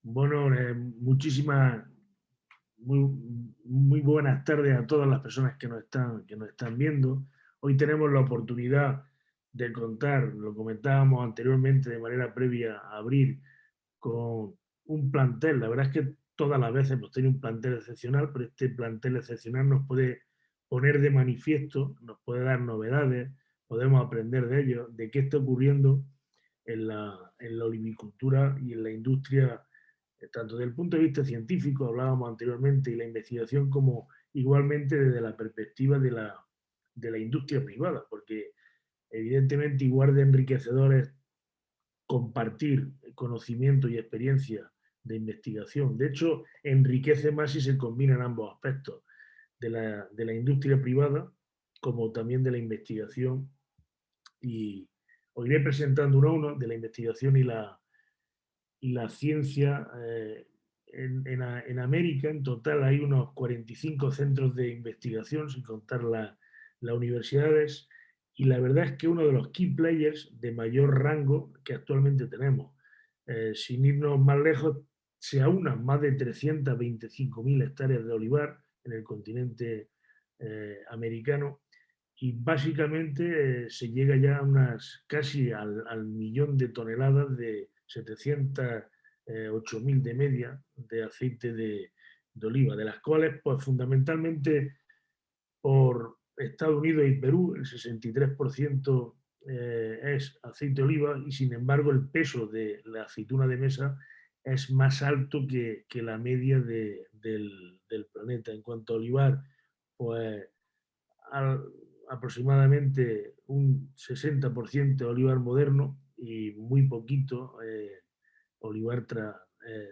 Bueno, muy, muy buenas tardes a todas las personas que nos están viendo. Hoy tenemos la oportunidad de contar, lo comentábamos anteriormente de manera previa a abrir, con un plantel. La verdad es que todas las veces hemos tenido un plantel excepcional, pero este plantel excepcional nos puede poner de manifiesto, nos puede dar novedades, podemos aprender de ello, de qué está ocurriendo en la olivicultura y en la industria, tanto desde el punto de vista científico, hablábamos anteriormente, y la investigación, como igualmente desde la perspectiva de la industria privada, porque evidentemente igual de enriquecedor es compartir conocimiento y experiencia de investigación. De hecho, enriquece más si se combinan ambos aspectos de la industria privada como también de la investigación, y os iré presentando uno a uno de la investigación y la ciencia. En América, en total, hay unos 45 centros de investigación, sin contar las universidades, y la verdad es que uno de los key players de mayor rango que actualmente tenemos. Sin irnos más lejos, se aunan más de 325.000 hectáreas de olivar en el continente americano, y básicamente se llega ya a unas casi al millón de toneladas, de 708.000 de media, de aceite de oliva, de las cuales, pues fundamentalmente por Estados Unidos y Perú, el 63% es aceite de oliva, y sin embargo el peso de la aceituna de mesa es más alto que la media del planeta. En cuanto a olivar, pues al, aproximadamente un 60% de olivar moderno y muy poquito olivar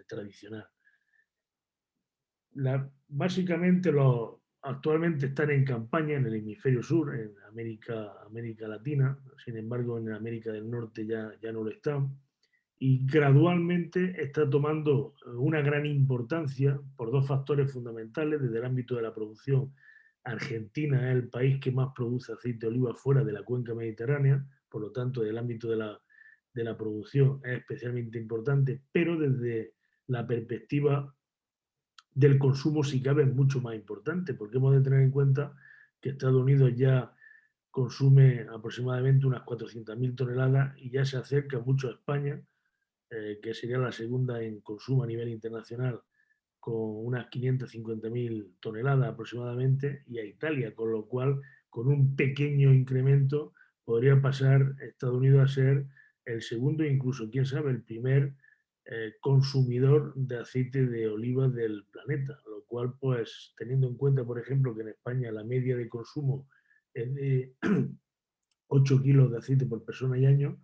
tradicional. Básicamente actualmente están en campaña en el hemisferio sur, en América Latina. Sin embargo en América del Norte ya no lo están, y gradualmente está tomando una gran importancia por dos factores fundamentales. Desde el ámbito de la producción, Argentina es el país que más produce aceite de oliva fuera de la cuenca mediterránea, por lo tanto, desde el ámbito de la producción es especialmente importante, pero desde la perspectiva del consumo, si cabe, es mucho más importante, porque hemos de tener en cuenta que Estados Unidos ya consume aproximadamente unas 400.000 toneladas y ya se acerca mucho a España, que sería la segunda en consumo a nivel internacional, con unas 550.000 toneladas aproximadamente, y a Italia, con lo cual, con un pequeño incremento, podría pasar Estados Unidos a ser el segundo, e incluso, quién sabe, el primer consumidor de aceite de oliva del planeta, lo cual, pues, teniendo en cuenta, por ejemplo, que en España la media de consumo es de 8 kilos de aceite por persona y año,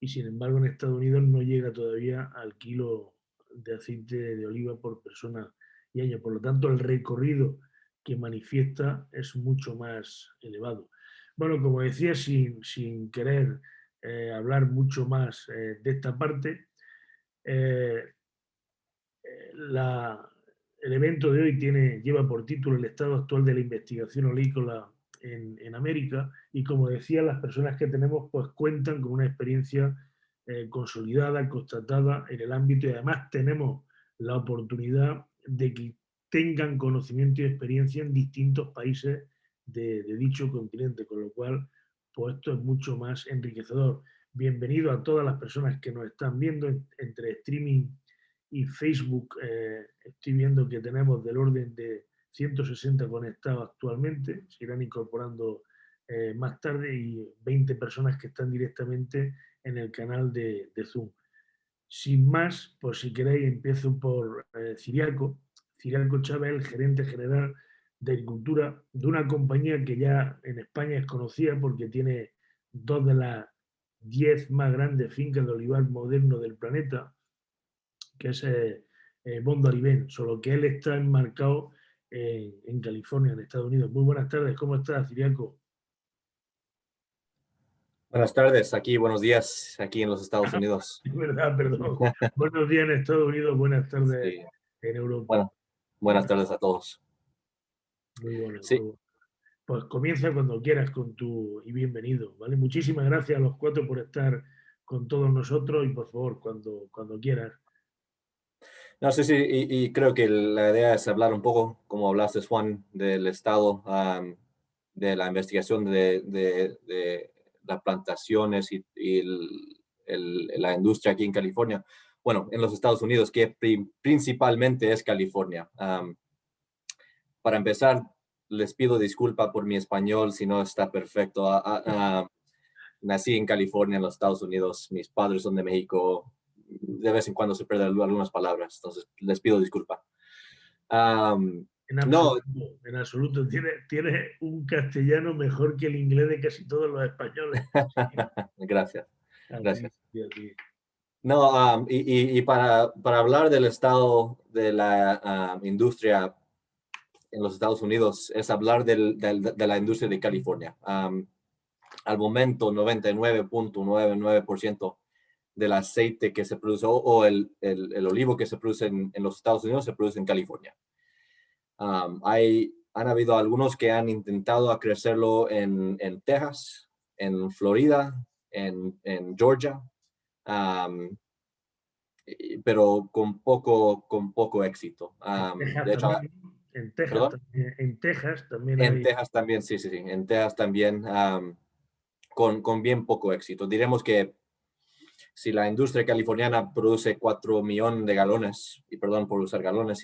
y sin embargo en Estados Unidos no llega todavía al kilo de aceite de oliva por persona y año. Por lo tanto, el recorrido que manifiesta es mucho más elevado. Bueno, como decía, sin querer hablar mucho más de esta parte, eh, la, el evento de hoy lleva por título "El estado actual de la investigación olícola en América", y como decía, las personas que tenemos pues cuentan con una experiencia consolidada, constatada en el ámbito, y además tenemos la oportunidad de que tengan conocimiento y experiencia en distintos países de dicho continente, con lo cual pues esto es mucho más enriquecedor. Bienvenido a todas las personas que nos están viendo entre streaming y Facebook. Estoy viendo que tenemos del orden de 160 conectados actualmente, se irán incorporando más tarde, y 20 personas que están directamente en el canal de Zoom. Sin más, pues si queréis, empiezo por Ciriaco. Ciriaco Chávez, el gerente general de Agricultura de una compañía que ya en España es conocida porque tiene dos de las 10 más grandes fincas de olivar moderno del planeta, que es Bondo Aribén, solo que él está enmarcado en California, en Estados Unidos. Muy buenas tardes, ¿cómo estás, Ciriaco? Buenas tardes, aquí, buenos días, aquí en los Estados Unidos. Es verdad, perdón. Buenos días en Estados Unidos, buenas tardes Sí, en Europa. bueno, buenas tardes a todos. Muy bueno, muy Sí, bueno. Pues comienza cuando quieras y bienvenido, ¿vale? Muchísimas gracias a los cuatro por estar con todos nosotros y por favor, cuando quieras. No sé si, y creo que la idea es hablar un poco, como hablaste, Juan, del estado de la investigación de las plantaciones y la industria aquí en California. Bueno, en los Estados Unidos, que principalmente es California. Para empezar, les pido disculpa por mi español si no está perfecto. Nací en California, en los Estados Unidos. Mis padres son de México. De vez en cuando se pierden algunas palabras, entonces les pido disculpa. En No, absoluto, en absoluto. Tiene un castellano mejor que el inglés de casi todos los españoles. gracias, A ti, gracias. a ti. No, y para hablar del estado de la industria en los Estados Unidos, es hablar de la industria de California. Al momento, 99.99% del aceite que se produce o el olivo que se produce en los Estados Unidos se produce en California. Han habido algunos que han intentado crecerlo en Texas, en Florida, en Georgia, pero con poco éxito. En Texas De hecho, también, ¿no? perdón, En Texas también en hay. Texas también, sí, en Texas también, con bien poco éxito. Diremos que si la industria californiana produce 4 millones de galones, y perdón por usar galones,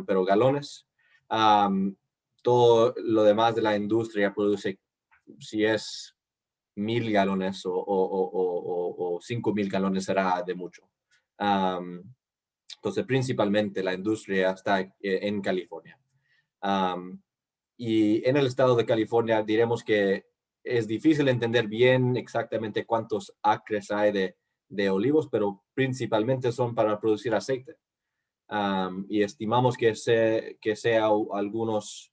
pero galones, todo lo demás de la industria produce, si es 1,000 galones o 5,000 galones será de mucho. Entonces, principalmente la industria está en California. Y en el estado de California diremos que es difícil entender bien exactamente cuántos acres hay de olivos, pero principalmente son para producir aceite. Y estimamos que sea algunos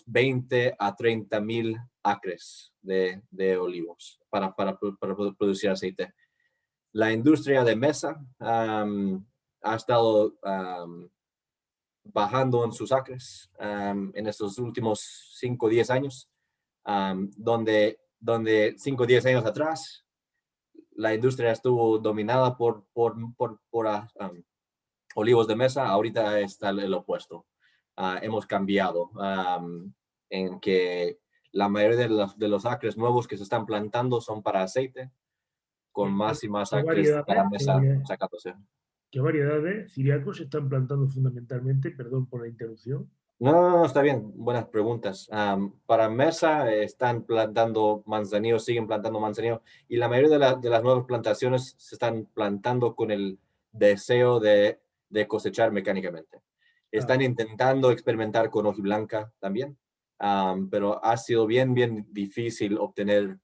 20 a 30 mil acres de olivos para producir aceite. La industria de mesa ha estado bajando en sus acres en estos últimos 5 o 10 años, donde 5 o 10 años atrás la industria estuvo dominada por olivos de mesa, ahorita está el opuesto. Hemos cambiado en que la mayoría de los acres nuevos que se están plantando son para aceite, con ¿Qué, más y más qué acres variedades, para mesa sacándose. qué variedades ciriacos se están plantando fundamentalmente? Perdón por la interrupción. No, está bien. Buenas preguntas. Para mesa están plantando manzanillo, siguen plantando manzanillo, y la mayoría de las nuevas plantaciones se están plantando con el deseo de cosechar mecánicamente. Ah, Están intentando experimentar con hojiblanca también, pero ha sido bien difícil obtener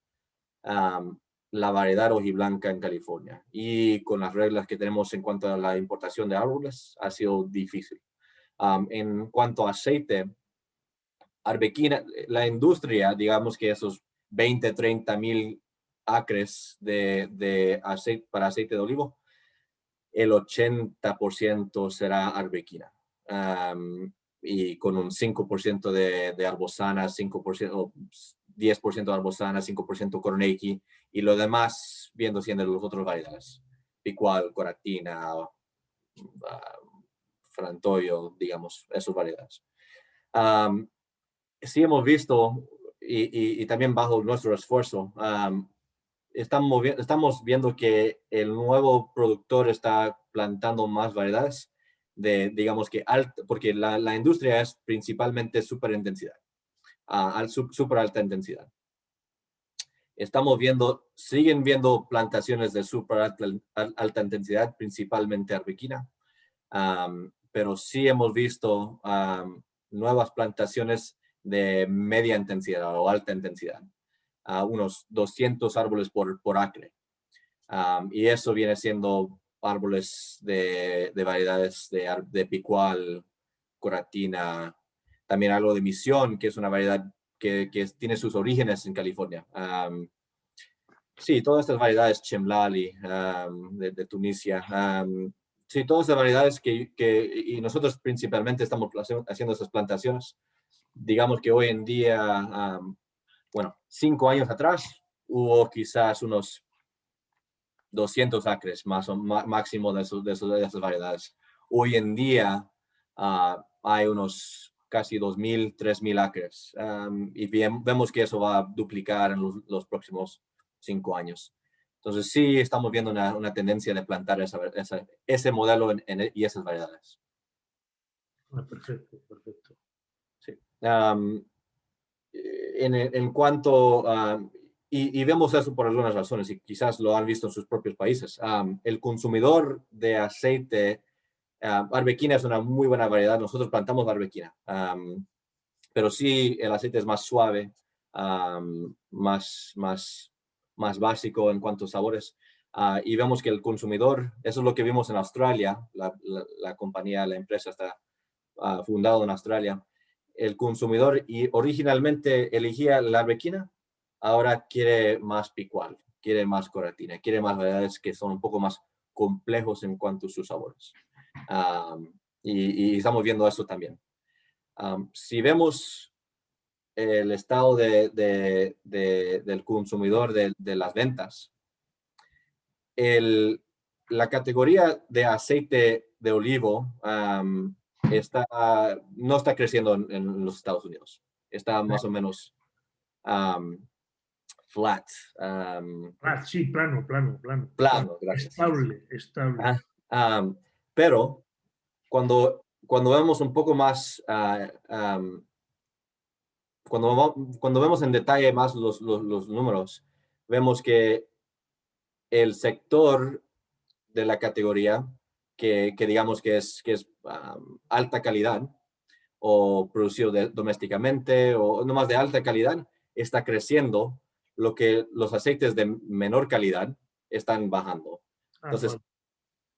la variedad hojiblanca en California. Y con las reglas que tenemos en cuanto a la importación de árboles, ha sido difícil. En cuanto a aceite, arbequina, la industria, digamos que esos 20, 30 mil acres de aceite para aceite de olivo, el 80% será arbequina. Y con un 5% de arbosana, 5% o 10% de arbosana, 5% corneiki, y lo demás viendo siendo los otros variedades. Picual, coratina, frantoio, digamos, esas variedades. Sí hemos visto, y también bajo nuestro esfuerzo, estamos viendo que el nuevo productor está plantando más variedades digamos que porque la industria es principalmente super intensidad, super alta intensidad. Siguen viendo plantaciones de super alta intensidad, principalmente arbequina, pero sí hemos visto nuevas plantaciones de media intensidad o alta intensidad, unos 200 árboles por acre. Y eso viene siendo árboles de variedades de picual, coratina, también algo de misión, que es una variedad que tiene sus orígenes en California. Sí, todas estas variedades, Chemlali, de Tunisia, sí, todas estas variedades y nosotros principalmente estamos haciendo esas plantaciones. Digamos que hoy en día, bueno, 5 años atrás, hubo quizás unos 200 acres más o máximo de esas variedades. Hoy en día hay unos casi 2.000, 3.000 acres. Y vemos que eso va a duplicar en los próximos 5 años. Entonces sí estamos viendo una tendencia de plantar ese modelo y esas variedades. Perfecto, perfecto. Sí. En cuanto y vemos eso por algunas razones y quizás lo han visto en sus propios países. El consumidor de aceite, arbequina es una muy buena variedad. Nosotros plantamos arbequina, pero sí el aceite es más suave, más básico en cuanto a sabores. Y vemos que el consumidor, eso es lo que vimos en Australia, la compañía, la empresa está fundado en Australia. El consumidor y originalmente elegía la arbequina, ahora quiere más picual, quiere más coratina, quiere más variedades que son un poco más complejos en cuanto a sus sabores. Y estamos viendo eso también. Si vemos el estado del consumidor de las ventas, la categoría de aceite de olivo no está creciendo en los Estados Unidos. Está más o menos flat. Sí, plano. Plano, gracias. Estable. Pero cuando vemos un poco más, cuando vemos en detalle más los números, vemos que el sector de la categoría que digamos que es alta calidad o producido domésticamente o no más de alta calidad, está creciendo, lo que los aceites de menor calidad están bajando. Entonces,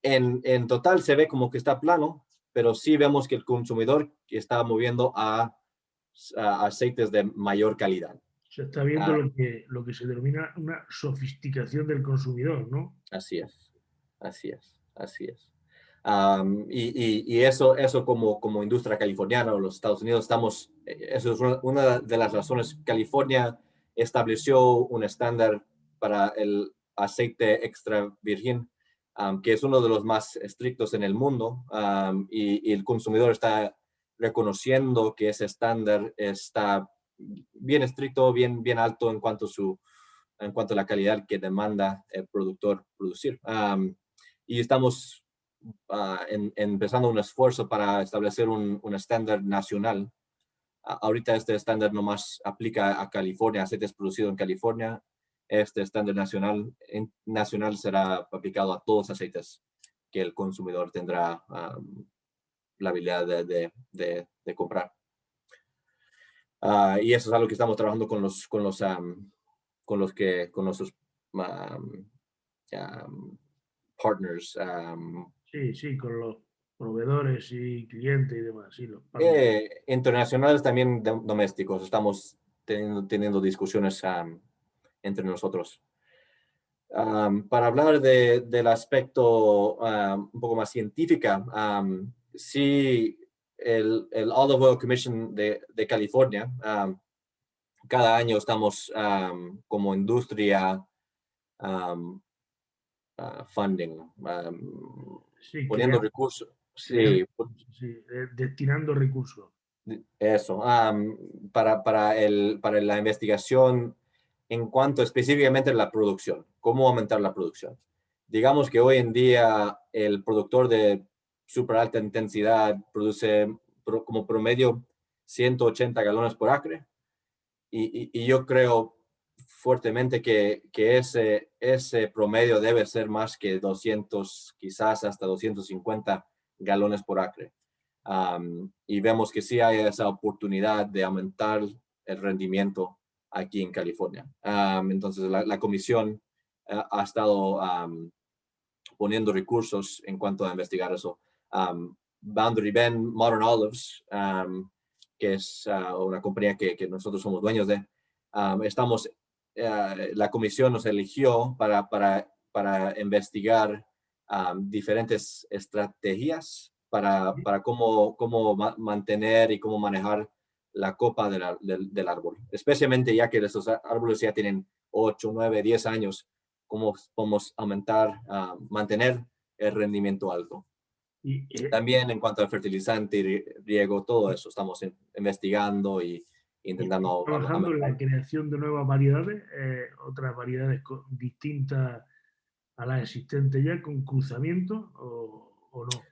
en total se ve como que está plano, pero sí vemos que el consumidor está moviendo a aceites de mayor calidad. Se está viendo lo que se denomina una sofisticación del consumidor, ¿no? Así es. Y eso como industria californiana o los Estados Unidos eso es una de las razones. California estableció un estándar para el aceite extra virgen, que es uno de los más estrictos en el mundo, y el consumidor está reconociendo que ese estándar está bien estricto, bien alto en cuanto a la calidad que demanda el productor producir. Y estamos empezando un esfuerzo para establecer un estándar nacional. Ahorita este estándar nomás aplica a California, aceites producidos en California. Este estándar nacional será aplicado a todos los aceites que el consumidor tendrá la habilidad de comprar. Y eso es algo que estamos trabajando con nuestros partners. Sí, con los proveedores y clientes y demás, sí, los partners. Internacionales, también domésticos. Estamos teniendo discusiones entre nosotros. Para hablar del aspecto un poco más científica, sí, el Olive Oil Commission de California, cada año estamos como industria funding, poniendo recursos. Sí, destinando recursos. Eso, para la investigación en cuanto específicamente a la producción, cómo aumentar la producción. Digamos que hoy en día el productor de súper alta intensidad produce como promedio 180 galones por acre, y yo creo fuertemente que ese promedio debe ser más que 200, quizás hasta 250 galones por acre. Y vemos que sí hay esa oportunidad de aumentar el rendimiento aquí en California. Entonces la comisión ha estado poniendo recursos en cuanto a investigar eso. Boundary Bend Modern Olives, que es una compañía que nosotros somos dueños de, la comisión nos eligió para investigar diferentes estrategias para cómo mantener y cómo manejar la copa del árbol, especialmente ya que esos árboles ya tienen 8, 9, 10 años, cómo podemos mantener el rendimiento alto. Y, También en cuanto al fertilizante y riego, todo eso estamos investigando y intentando trabajando en la aumentar. creación de nuevas variedades, otras variedades distintas a las existentes ya, con cruzamiento o no.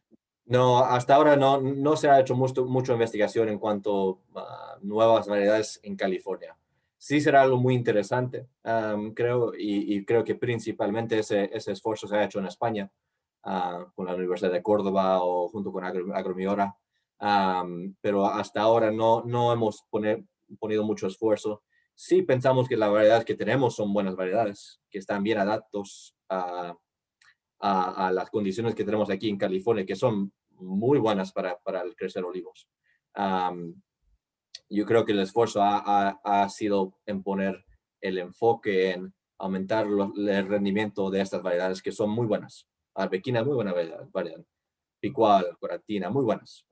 No, hasta ahora no se ha hecho mucho investigación en cuanto a nuevas variedades en California. Sí será algo muy interesante, creo, y creo que principalmente ese esfuerzo se ha hecho en España, con la Universidad de Córdoba o junto con Agromiora, pero hasta ahora no hemos ponido mucho esfuerzo. Sí pensamos que las variedades que tenemos son buenas variedades, que están bien adaptados a las condiciones que tenemos aquí en California, que son muy buenas para el crecer olivos. Yo creo que el esfuerzo ha sido en poner el enfoque en aumentar el rendimiento de estas variedades que son muy buenas. Arbequina, muy buena variedad. Picual, Coratina, muy buenas.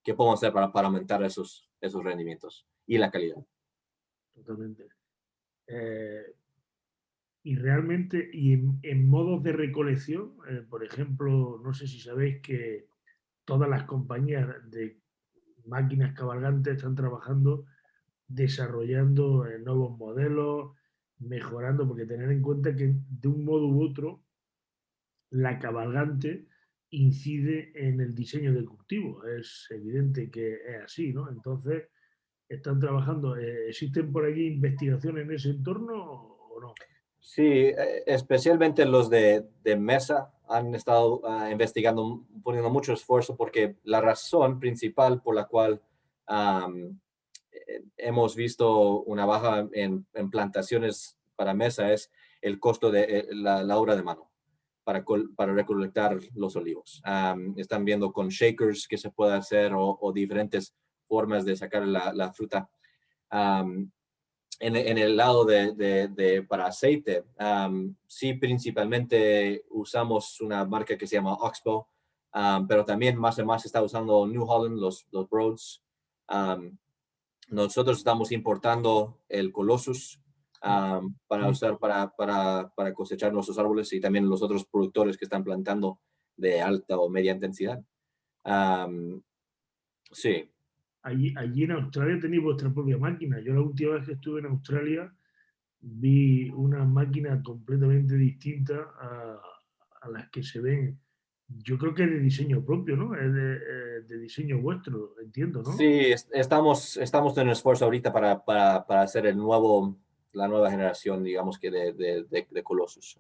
¿Qué podemos hacer para aumentar esos rendimientos y la calidad? Totalmente. Eh, y realmente, y en modos de recolección, por ejemplo, no sé si sabéis que todas las compañías de máquinas cabalgantes están trabajando desarrollando nuevos modelos, mejorando, porque tener en cuenta que de un modo u otro la cabalgante incide en el diseño del cultivo. Es evidente que es así, ¿no? Entonces, están trabajando. ¿Existen por allí investigaciones en ese entorno o no? Sí, especialmente los de mesa han estado investigando, poniendo mucho esfuerzo porque la razón principal por la cual hemos visto una baja en plantaciones para mesa es el costo de la obra de mano para recolectar los olivos. Están viendo con shakers que se puede hacer o diferentes formas de sacar la fruta. En el lado para aceite, sí, principalmente usamos una marca que se llama Oxbow, pero también más y más está usando New Holland, los Broads. Nosotros estamos importando el Colossus para usar para cosechar nuestros árboles y también los otros productores que están plantando de alta o media intensidad. Sí. Allí en Australia tenéis vuestra propia máquina. Yo la última vez que estuve en Australia vi una máquina completamente distinta a las que se ven. Yo creo que es de diseño propio, ¿no? Es de diseño vuestro, entiendo, ¿no? Sí, estamos en esfuerzo ahorita para hacer la nueva generación, digamos que de Colossus.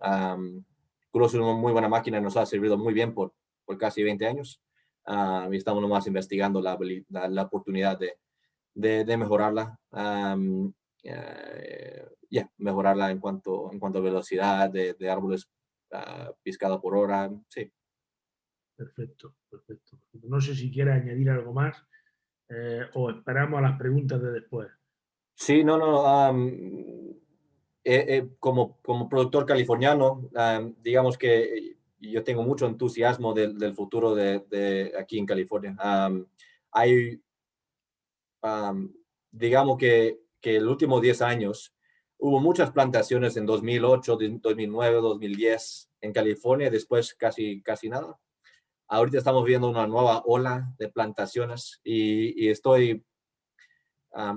Colossus es una muy buena máquina, nos ha servido muy bien por casi 20 años. Y estamos nomás investigando la oportunidad de mejorarla. Mejorarla en cuanto a velocidad de árboles piscado por hora. Sí. Perfecto, perfecto. No sé si quieres añadir algo más o esperamos a las preguntas de después. Sí, no. Como productor californiano, digamos que yo tengo mucho entusiasmo del futuro de aquí en California. Hay, digamos que el último 10 años hubo muchas plantaciones en 2008, 2009, 2010 en California, después casi nada. Ahorita estamos viendo una nueva ola de plantaciones y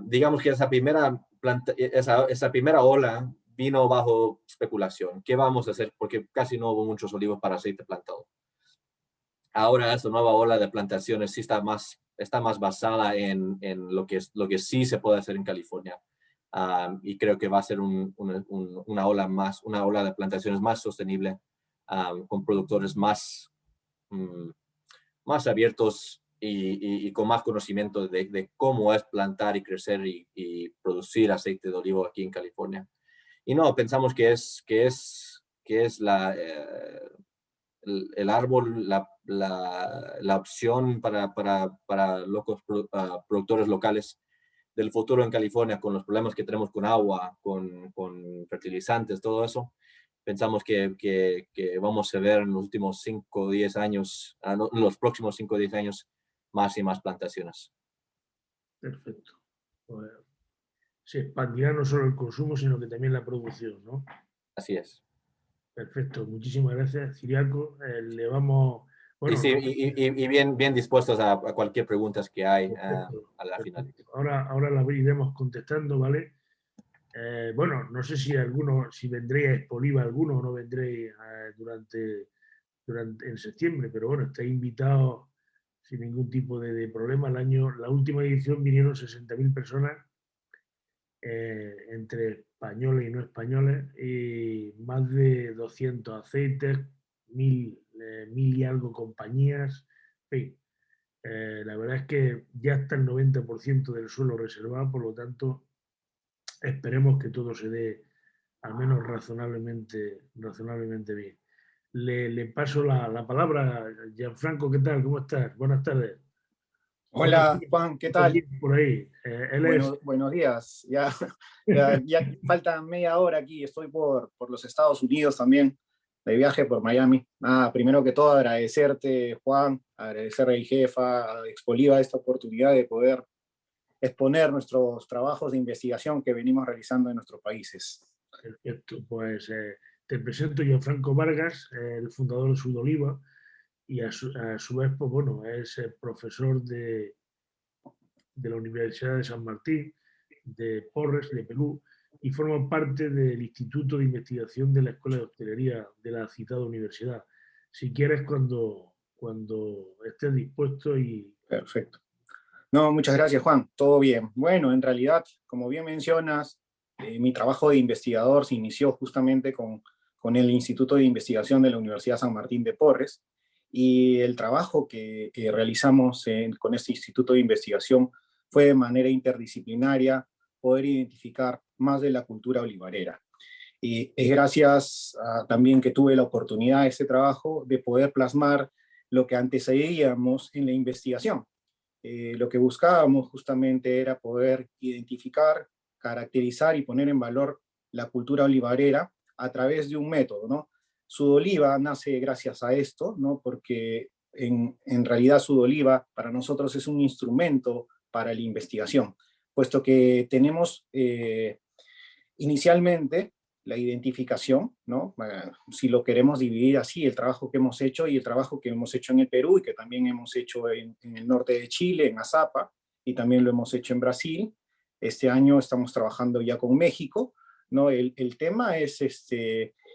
digamos que esa primera ola vino bajo especulación. ¿Qué vamos a hacer? Porque casi no hubo muchos olivos para aceite plantado. Ahora esta nueva ola de plantaciones sí está más basada en lo que sí se puede hacer en California. Y creo que va a ser una ola de plantaciones más sostenible, con productores más abiertos y con más conocimiento de cómo es plantar y crecer y producir aceite de olivo aquí en California. Y no, pensamos que es el árbol, la opción para locos productores locales del futuro en California, con los problemas que tenemos con agua, con fertilizantes, todo eso. Pensamos que vamos a ver en los últimos 5 o 10 años, en los próximos 5 o 10 años, más y más plantaciones. Perfecto. Pues, se expandirá no solo el consumo, sino que también la producción, ¿no? Así es. Perfecto, muchísimas gracias, Ciriaco. Le vamos, Sí, bueno, sí, no, y bien, bien dispuestos a cualquier pregunta que hay perfecto, a la final. perfecto. Ahora la iremos contestando, ¿vale? Bueno, no sé si alguno, si vendréis a Expoliva alguno o no vendréis durante en septiembre, pero bueno, estáis invitados sin ningún tipo de problema. La última edición vinieron 60.000 personas, entre españoles y no españoles, y más de 200 aceites, 1000 y algo compañías. En fin, la verdad es que ya está el 90% del suelo reservado, por lo tanto, esperemos que todo se dé al menos razonablemente bien. Le paso la palabra, Gianfranco, ¿qué tal? ¿Cómo estás? Buenas tardes. ¿Cuánto Hola tiempo, Juan, ¿qué cuánto tal? tiempo por ahí? Él es... Buenos días. Ya, ya falta media hora aquí. Estoy por los Estados Unidos también, de viaje por Miami. Primero que todo agradecerte, Juan, agradecer al jefa, a Expoliva, esta oportunidad de poder exponer nuestros trabajos de investigación que venimos realizando en nuestros países. Perfecto, pues te presento yo, Franco Vargas, el fundador de Sudoliva, y a su vez, pues bueno, es profesor de la Universidad de San Martín, de Porres, de Perú, y forma parte del Instituto de Investigación de la Escuela de Hostelería de la citada universidad. Si quieres, cuando estés dispuesto y... Perfecto. No, muchas gracias, Juan. Todo bien. Bueno, en realidad, como bien mencionas, mi trabajo de investigador se inició justamente con el Instituto de Investigación de la Universidad San Martín de Porres, y el trabajo que realizamos con este Instituto de Investigación fue de manera interdisciplinaria poder identificar más de la cultura olivarera. Y es gracias también que tuve la oportunidad de este trabajo de poder plasmar lo que antecedíamos en la investigación. Lo que buscábamos justamente era poder identificar, caracterizar y poner en valor la cultura olivarera a través de un método, ¿no? Sudoliva nace gracias a esto, ¿no? Porque en realidad Sudoliva para nosotros es un instrumento para la investigación, puesto que tenemos inicialmente la identificación, ¿no? Si lo queremos dividir así, el trabajo que hemos hecho y el trabajo que hemos hecho en el Perú y que también hemos hecho en el norte de Chile, en Azapa, y también lo hemos hecho en Brasil. Este año estamos trabajando ya con México, ¿no? El tema es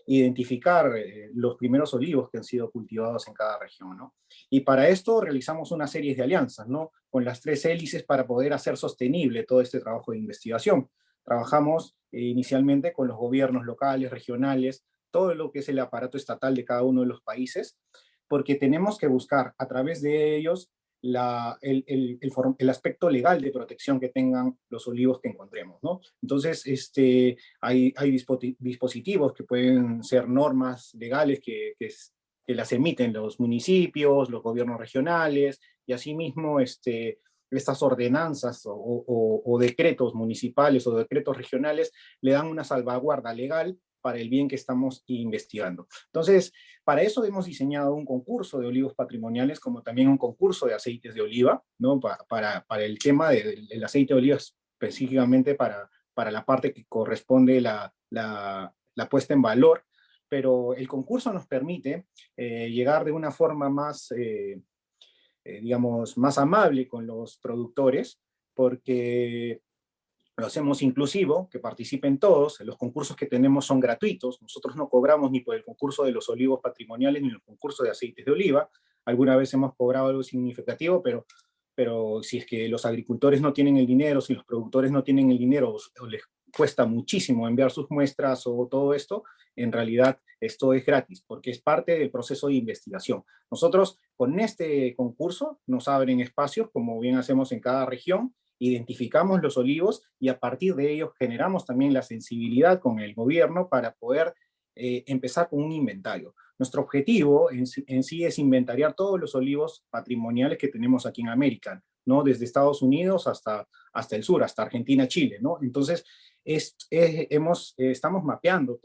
identificar los primeros olivos que han sido cultivados en cada región, ¿no? Y para esto realizamos una serie de alianzas, ¿no? Con las tres hélices para poder hacer sostenible todo este trabajo de investigación. Trabajamos inicialmente con los gobiernos locales, regionales, todo lo que es el aparato estatal de cada uno de los países, porque tenemos que buscar a través de ellos el aspecto legal de protección que tengan los olivos que encontremos, ¿no? Entonces, hay dispositivos que pueden ser normas legales que las emiten los municipios, los gobiernos regionales, y asimismo, estas ordenanzas o decretos municipales o decretos regionales le dan una salvaguarda legal para el bien que estamos investigando. Entonces, para eso hemos diseñado un concurso de olivos patrimoniales, como también un concurso de aceites de oliva, ¿no? Para el tema del aceite de oliva, específicamente para la parte que corresponde la puesta en valor, pero el concurso nos permite llegar de una forma más digamos, más amable con los productores, porque lo hacemos inclusivo, que participen todos, los concursos que tenemos son gratuitos, nosotros no cobramos ni por el concurso de los olivos patrimoniales ni el concurso de aceites de oliva. Alguna vez hemos cobrado algo significativo, pero si es que los agricultores no tienen el dinero, si los productores no tienen el dinero o les cuesta muchísimo enviar sus muestras o todo esto, en realidad esto es gratis, porque es parte del proceso de investigación. Nosotros con este concurso nos abren espacios, como bien hacemos en cada región, identificamos los olivos y a partir de ellos generamos también la sensibilidad con el gobierno para poder empezar con un inventario. Nuestro objetivo en sí es inventariar todos los olivos patrimoniales que tenemos aquí en América, ¿no? Desde Estados Unidos hasta el sur, hasta Argentina, Chile, ¿no? Entonces, estamos mapeando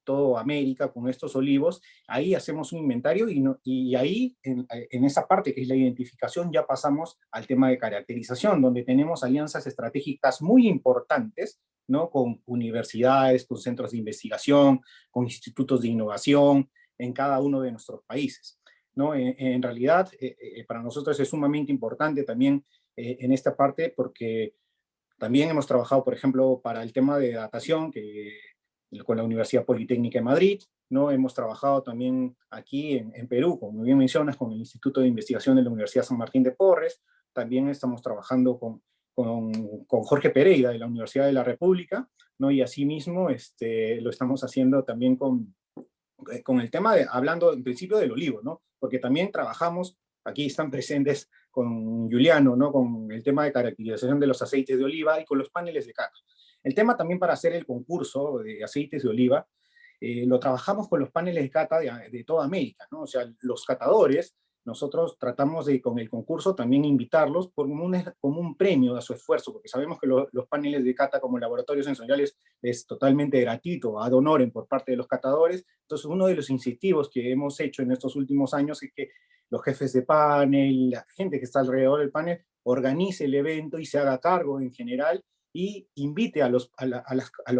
toda América con estos olivos. Ahí hacemos un inventario y ahí, en esa parte que es la identificación, ya pasamos al tema de caracterización, donde tenemos alianzas estratégicas muy importantes, ¿no? Con universidades, con centros de investigación, con institutos de innovación en cada uno de nuestros países, ¿no? En realidad, para nosotros es sumamente importante también en esta parte, porque también hemos trabajado, por ejemplo, para el tema de datación, con la Universidad Politécnica de Madrid, ¿no? Hemos trabajado también aquí en Perú, como bien mencionas, con el Instituto de Investigación de la Universidad San Martín de Porres. También estamos trabajando con Jorge Pereira de la Universidad de la República, ¿no? Y asimismo lo estamos haciendo también con el tema hablando en principio del olivo, ¿no? Porque también trabajamos, aquí están presentes con Juliano, ¿no? Con el tema de caracterización de los aceites de oliva y con los paneles de cata. El tema también para hacer el concurso de aceites de oliva, lo trabajamos con los paneles de cata de toda América, ¿no? O sea, los catadores, nosotros tratamos de, con el concurso, también invitarlos como un premio a su esfuerzo, porque sabemos que los paneles de cata como laboratorios sensoriales es totalmente gratuito, ad honorem por parte de los catadores. Entonces, uno de los incentivos que hemos hecho en estos últimos años es que los jefes de panel, la gente que está alrededor del panel, organice el evento y se haga cargo en general y invite a los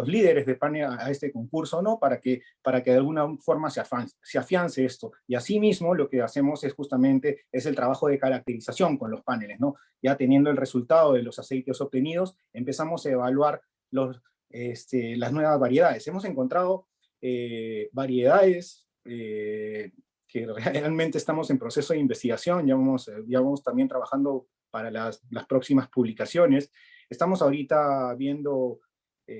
líderes de panel a este concurso, ¿no? Para que de alguna forma se afiance esto. Y asimismo lo que hacemos es justamente el trabajo de caracterización con los paneles, ¿no? Ya teniendo el resultado de los aceites obtenidos, empezamos a evaluar las nuevas variedades. Hemos encontrado variedades que realmente estamos en proceso de investigación, ya vamos también trabajando para las próximas publicaciones. Estamos ahorita viendo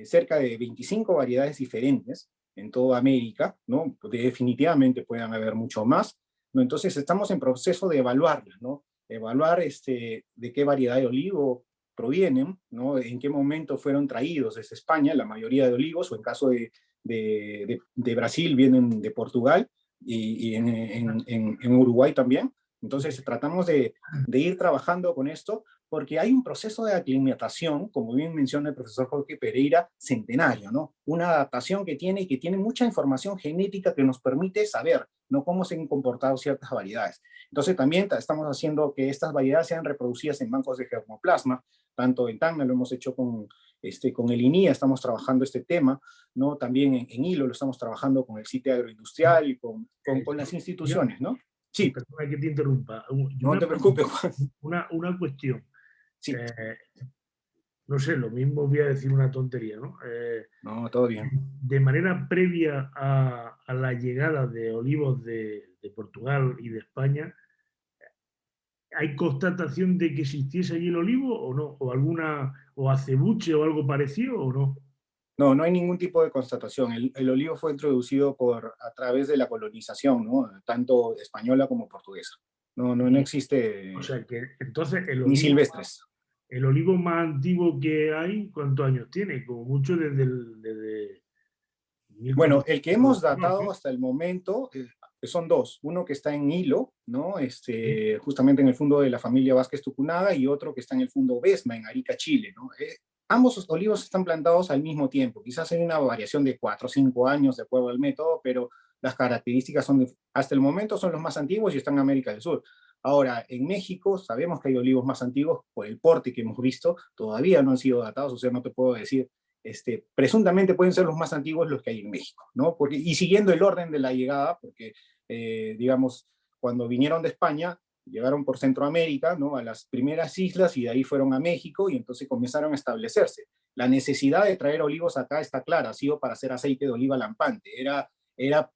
cerca de 25 variedades diferentes en toda América, ¿no? Definitivamente puedan haber mucho más, ¿no? Entonces estamos en proceso de evaluarlas, ¿no? Evaluar de qué variedad de olivo provienen, ¿no? En qué momento fueron traídos desde España, la mayoría de olivos, o en caso de Brasil vienen de Portugal, y en Uruguay también. Entonces tratamos de ir trabajando con esto, porque hay un proceso de aclimatación, como bien menciona el profesor Jorge Pereira, centenario, ¿no? Una adaptación que tiene mucha información genética que nos permite saber, ¿no? Cómo se han comportado ciertas variedades. Entonces también estamos haciendo que estas variedades sean reproducidas en bancos de germoplasma, tanto en Tacna, lo hemos hecho con el INIA, estamos trabajando este tema, ¿no? También en Hilo lo estamos trabajando con el sitio agroindustrial y con las instituciones, ¿no? Sí. Perdona que te interrumpa. No te preocupes, Juan. Una cuestión. Sí. No sé, lo mismo voy a decir una tontería, ¿no? No, todo bien. De manera previa a la llegada de olivos de Portugal y de España, ¿hay constatación de que existiese allí el olivo o no? ¿O acebuche o algo parecido o no? No, no hay ningún tipo de constatación. El olivo fue introducido a través de la colonización, ¿no? Tanto española como portuguesa. No existe. O sea que entonces ni silvestres. El olivo más antiguo que hay, ¿cuántos años tiene? Como mucho desde bueno, el que hemos datado hasta el momento son dos. Uno que está en Hilo, ¿no? Justamente en el fondo de la familia Vázquez Tucunaga, y otro que está en el fondo Besma, en Arica, Chile, ¿no? Ambos olivos están plantados al mismo tiempo. Quizás hay una variación de 4 o 5 años de acuerdo al método, pero las características hasta el momento son los más antiguos y están en América del Sur. Ahora, en México sabemos que hay olivos más antiguos por el porte que hemos visto, todavía no han sido datados, o sea, no te puedo decir, presuntamente pueden ser los más antiguos los que hay en México, ¿no? Y siguiendo el orden de la llegada, porque, digamos, cuando vinieron de España, llegaron por Centroamérica, ¿no? A las primeras islas, y de ahí fueron a México, y entonces comenzaron a establecerse. La necesidad de traer olivos acá está clara, ha sido para hacer aceite de oliva lampante. Era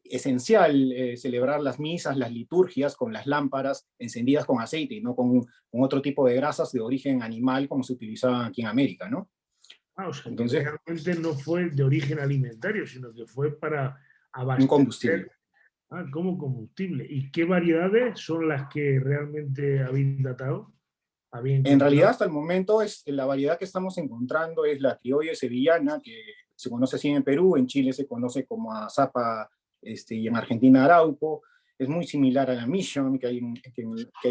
esencial celebrar las misas, las liturgias con las lámparas encendidas con aceite y no con otro tipo de grasas de origen animal como se utilizaban aquí en América, ¿no? O sea, entonces, realmente no fue de origen alimentario, sino que fue para abastecer. Un combustible. Como combustible. ¿Y qué variedades son las que realmente habéis datado? En realidad, hasta el momento, la variedad que estamos encontrando es la criolla sevillana, que se conoce así en Perú, en Chile se conoce como azapa, y en Argentina arauco. Es muy similar a la Mission que hay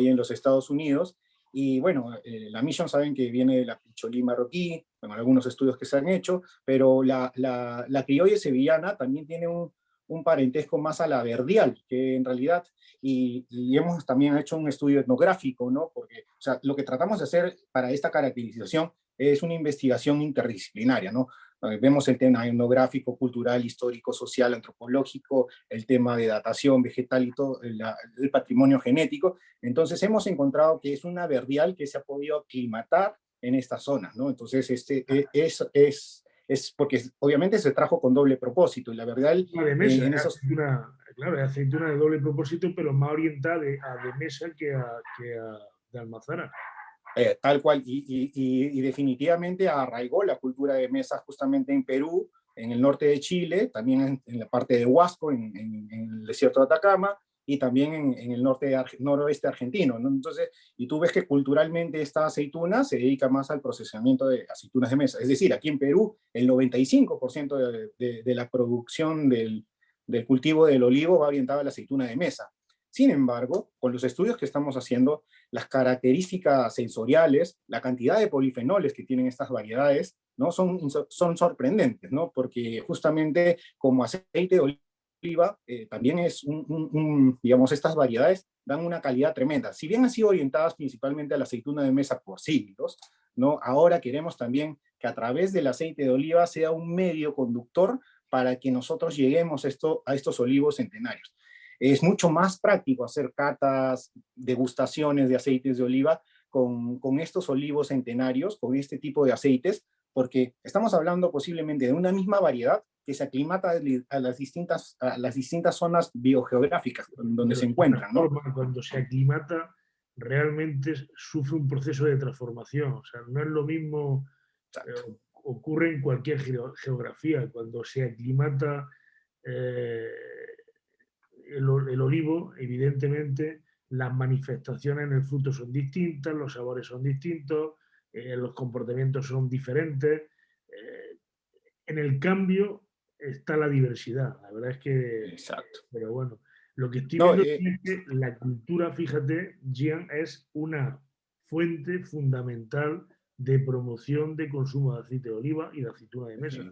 en los Estados Unidos. Y bueno, la Mission saben que viene de la picholí marroquí, bueno, algunos estudios que se han hecho, pero la criolla sevillana también tiene un parentesco más a la verdial, que en realidad, y hemos también hecho un estudio etnográfico, ¿no? Porque, o sea, lo que tratamos de hacer para esta caracterización es una investigación interdisciplinaria, ¿no? Vemos el tema etnográfico, cultural, histórico, social, antropológico, el tema de datación vegetal y todo, el patrimonio genético. Entonces hemos encontrado que es una verdial que se ha podido aclimatar en estas zonas, ¿no? Entonces es porque obviamente se trajo con doble propósito y la verdial De mesa, en esos... claro, es aceituna de doble propósito, pero más orientada de mesa que de almazara. Tal cual, y definitivamente arraigó la cultura de mesa justamente en Perú, en el norte de Chile, también en la parte de Huasco, en el desierto de Atacama, y también en el noroeste argentino, ¿no? Entonces, y tú ves que culturalmente esta aceituna se dedica más al procesamiento de aceitunas de mesa. Es decir, aquí en Perú, el 95% de la producción del cultivo del olivo va orientada a la aceituna de mesa. Sin embargo, con los estudios que estamos haciendo, las características sensoriales, la cantidad de polifenoles que tienen estas variedades, ¿no? son sorprendentes, ¿no? Porque justamente como aceite de oliva, también es digamos, estas variedades dan una calidad tremenda. Si bien han sido orientadas principalmente a la aceituna de mesa por siglos, ¿no? Ahora queremos también que a través del aceite de oliva sea un medio conductor para que nosotros lleguemos a estos olivos centenarios. Es mucho más práctico hacer catas, degustaciones de aceites de oliva con estos olivos centenarios, con este tipo de aceites, porque estamos hablando posiblemente de una misma variedad que se aclimata a las distintas zonas biogeográficas donde se encuentran, ¿no? Cuando se aclimata, realmente sufre un proceso de transformación. O sea, no es lo mismo, ocurre en cualquier geografía. Cuando se aclimata el olivo, evidentemente, las manifestaciones en el fruto son distintas, los sabores son distintos, los comportamientos son diferentes. En el cambio está la diversidad. La verdad es que... Exacto. Pero bueno, lo que estoy No, viendo es que la cultura, fíjate, Gian, es una fuente fundamental de promoción de consumo de aceite de oliva y de aceituna de mesa.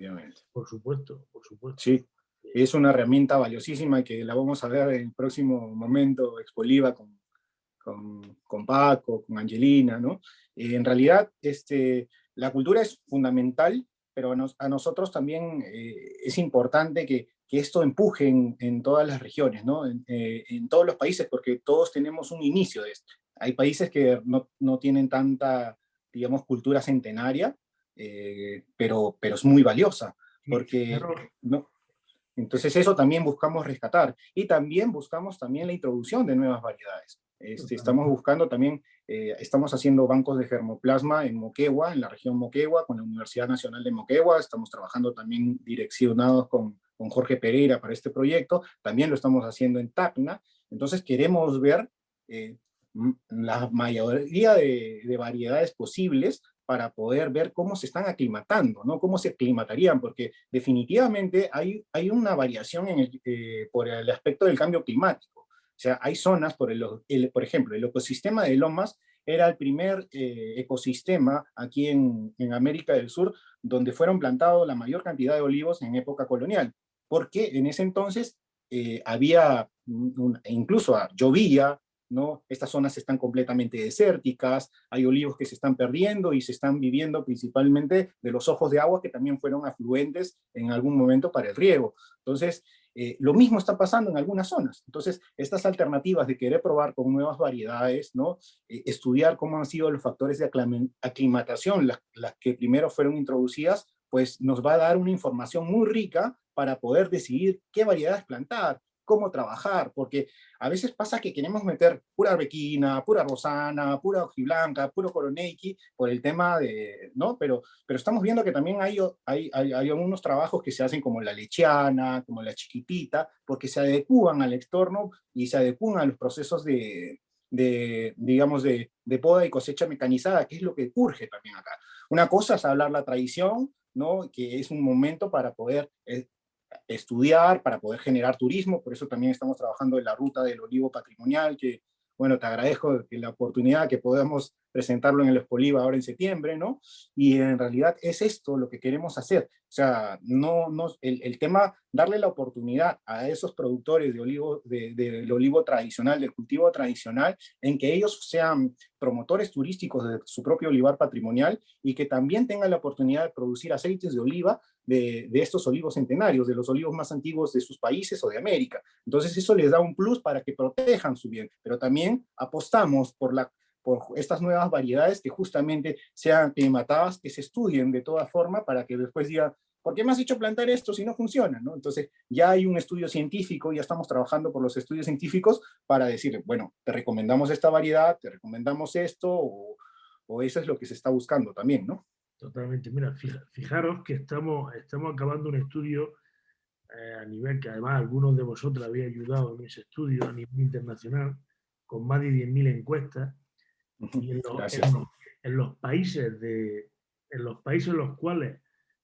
Por supuesto, por supuesto. Sí, es una herramienta valiosísima que la vamos a ver en el próximo momento, Expoliva, con Paco, con Angelina, ¿no? En realidad, la cultura es fundamental, pero a nosotros también es importante que esto empuje en todas las regiones, ¿no? En todos los países, porque todos tenemos un inicio de esto. Hay países que no tienen tanta, digamos, cultura centenaria, pero es muy valiosa, porque... ¿no? Entonces eso también buscamos rescatar y también buscamos también la introducción de nuevas variedades. Estamos buscando también, estamos haciendo bancos de germoplasma en Moquegua, en la región Moquegua, con la Universidad Nacional de Moquegua. Estamos trabajando también direccionados con Jorge Pereira para este proyecto. También lo estamos haciendo en Tacna. Entonces queremos ver la mayoría de variedades posibles para poder ver cómo se están aclimatando, ¿no? Cómo se aclimatarían, porque definitivamente hay una variación por el aspecto del cambio climático. O sea, hay zonas, por ejemplo, el ecosistema de Lomas era el primer ecosistema aquí en América del Sur donde fueron plantados la mayor cantidad de olivos en época colonial, porque en ese entonces había, incluso llovía, ¿no? Estas zonas están completamente desérticas, hay olivos que se están perdiendo y se están viviendo principalmente de los ojos de agua que también fueron afluentes en algún momento para el riego. Entonces, lo mismo está pasando en algunas zonas. Entonces, estas alternativas de querer probar con nuevas variedades, ¿no? Estudiar cómo han sido los factores de aclimatación, las que primero fueron introducidas, pues nos va a dar una información muy rica para poder decidir qué variedades plantar, cómo trabajar, porque a veces pasa que queremos meter pura arbequina, pura rosana, pura hojiblanca, puro coroneiki, por el tema de, ¿no? Pero estamos viendo que también hay algunos trabajos que se hacen como la lechiana, como la chiquitita, porque se adecúan al entorno y se adecúan a los procesos digamos, de poda y cosecha mecanizada, que es lo que urge también acá. Una cosa es hablar la tradición, ¿no? Que es un momento para poder estudiar, para poder generar turismo, por eso también estamos trabajando en la ruta del olivo patrimonial, que, bueno, te agradezco la oportunidad que podamos presentarlo en el Expo Oliva ahora en septiembre, ¿no? Y en realidad es esto lo que queremos hacer. O sea, el tema, darle la oportunidad a esos productores de olivo, del olivo tradicional, del cultivo tradicional, en que ellos sean promotores turísticos de su propio olivar patrimonial y que también tengan la oportunidad de producir aceites de oliva de estos olivos centenarios, de los olivos más antiguos de sus países o de América. Entonces eso les da un plus para que protejan su bien, pero también apostamos por estas nuevas variedades que justamente sean aclimatadas, que se estudien de toda forma para que después digan, ¿por qué me has hecho plantar esto si no funciona? ¿No? Entonces ya hay un estudio científico, ya estamos trabajando por los estudios científicos para decir, bueno, te recomendamos esta variedad, te recomendamos esto, o eso es lo que se está buscando también, ¿no? Totalmente. Mira, fijaros que estamos acabando un estudio a nivel que además algunos de vosotros habéis ayudado en ese estudio a nivel internacional, con más de 10.000 encuestas, y Gracias. en los países en los cuales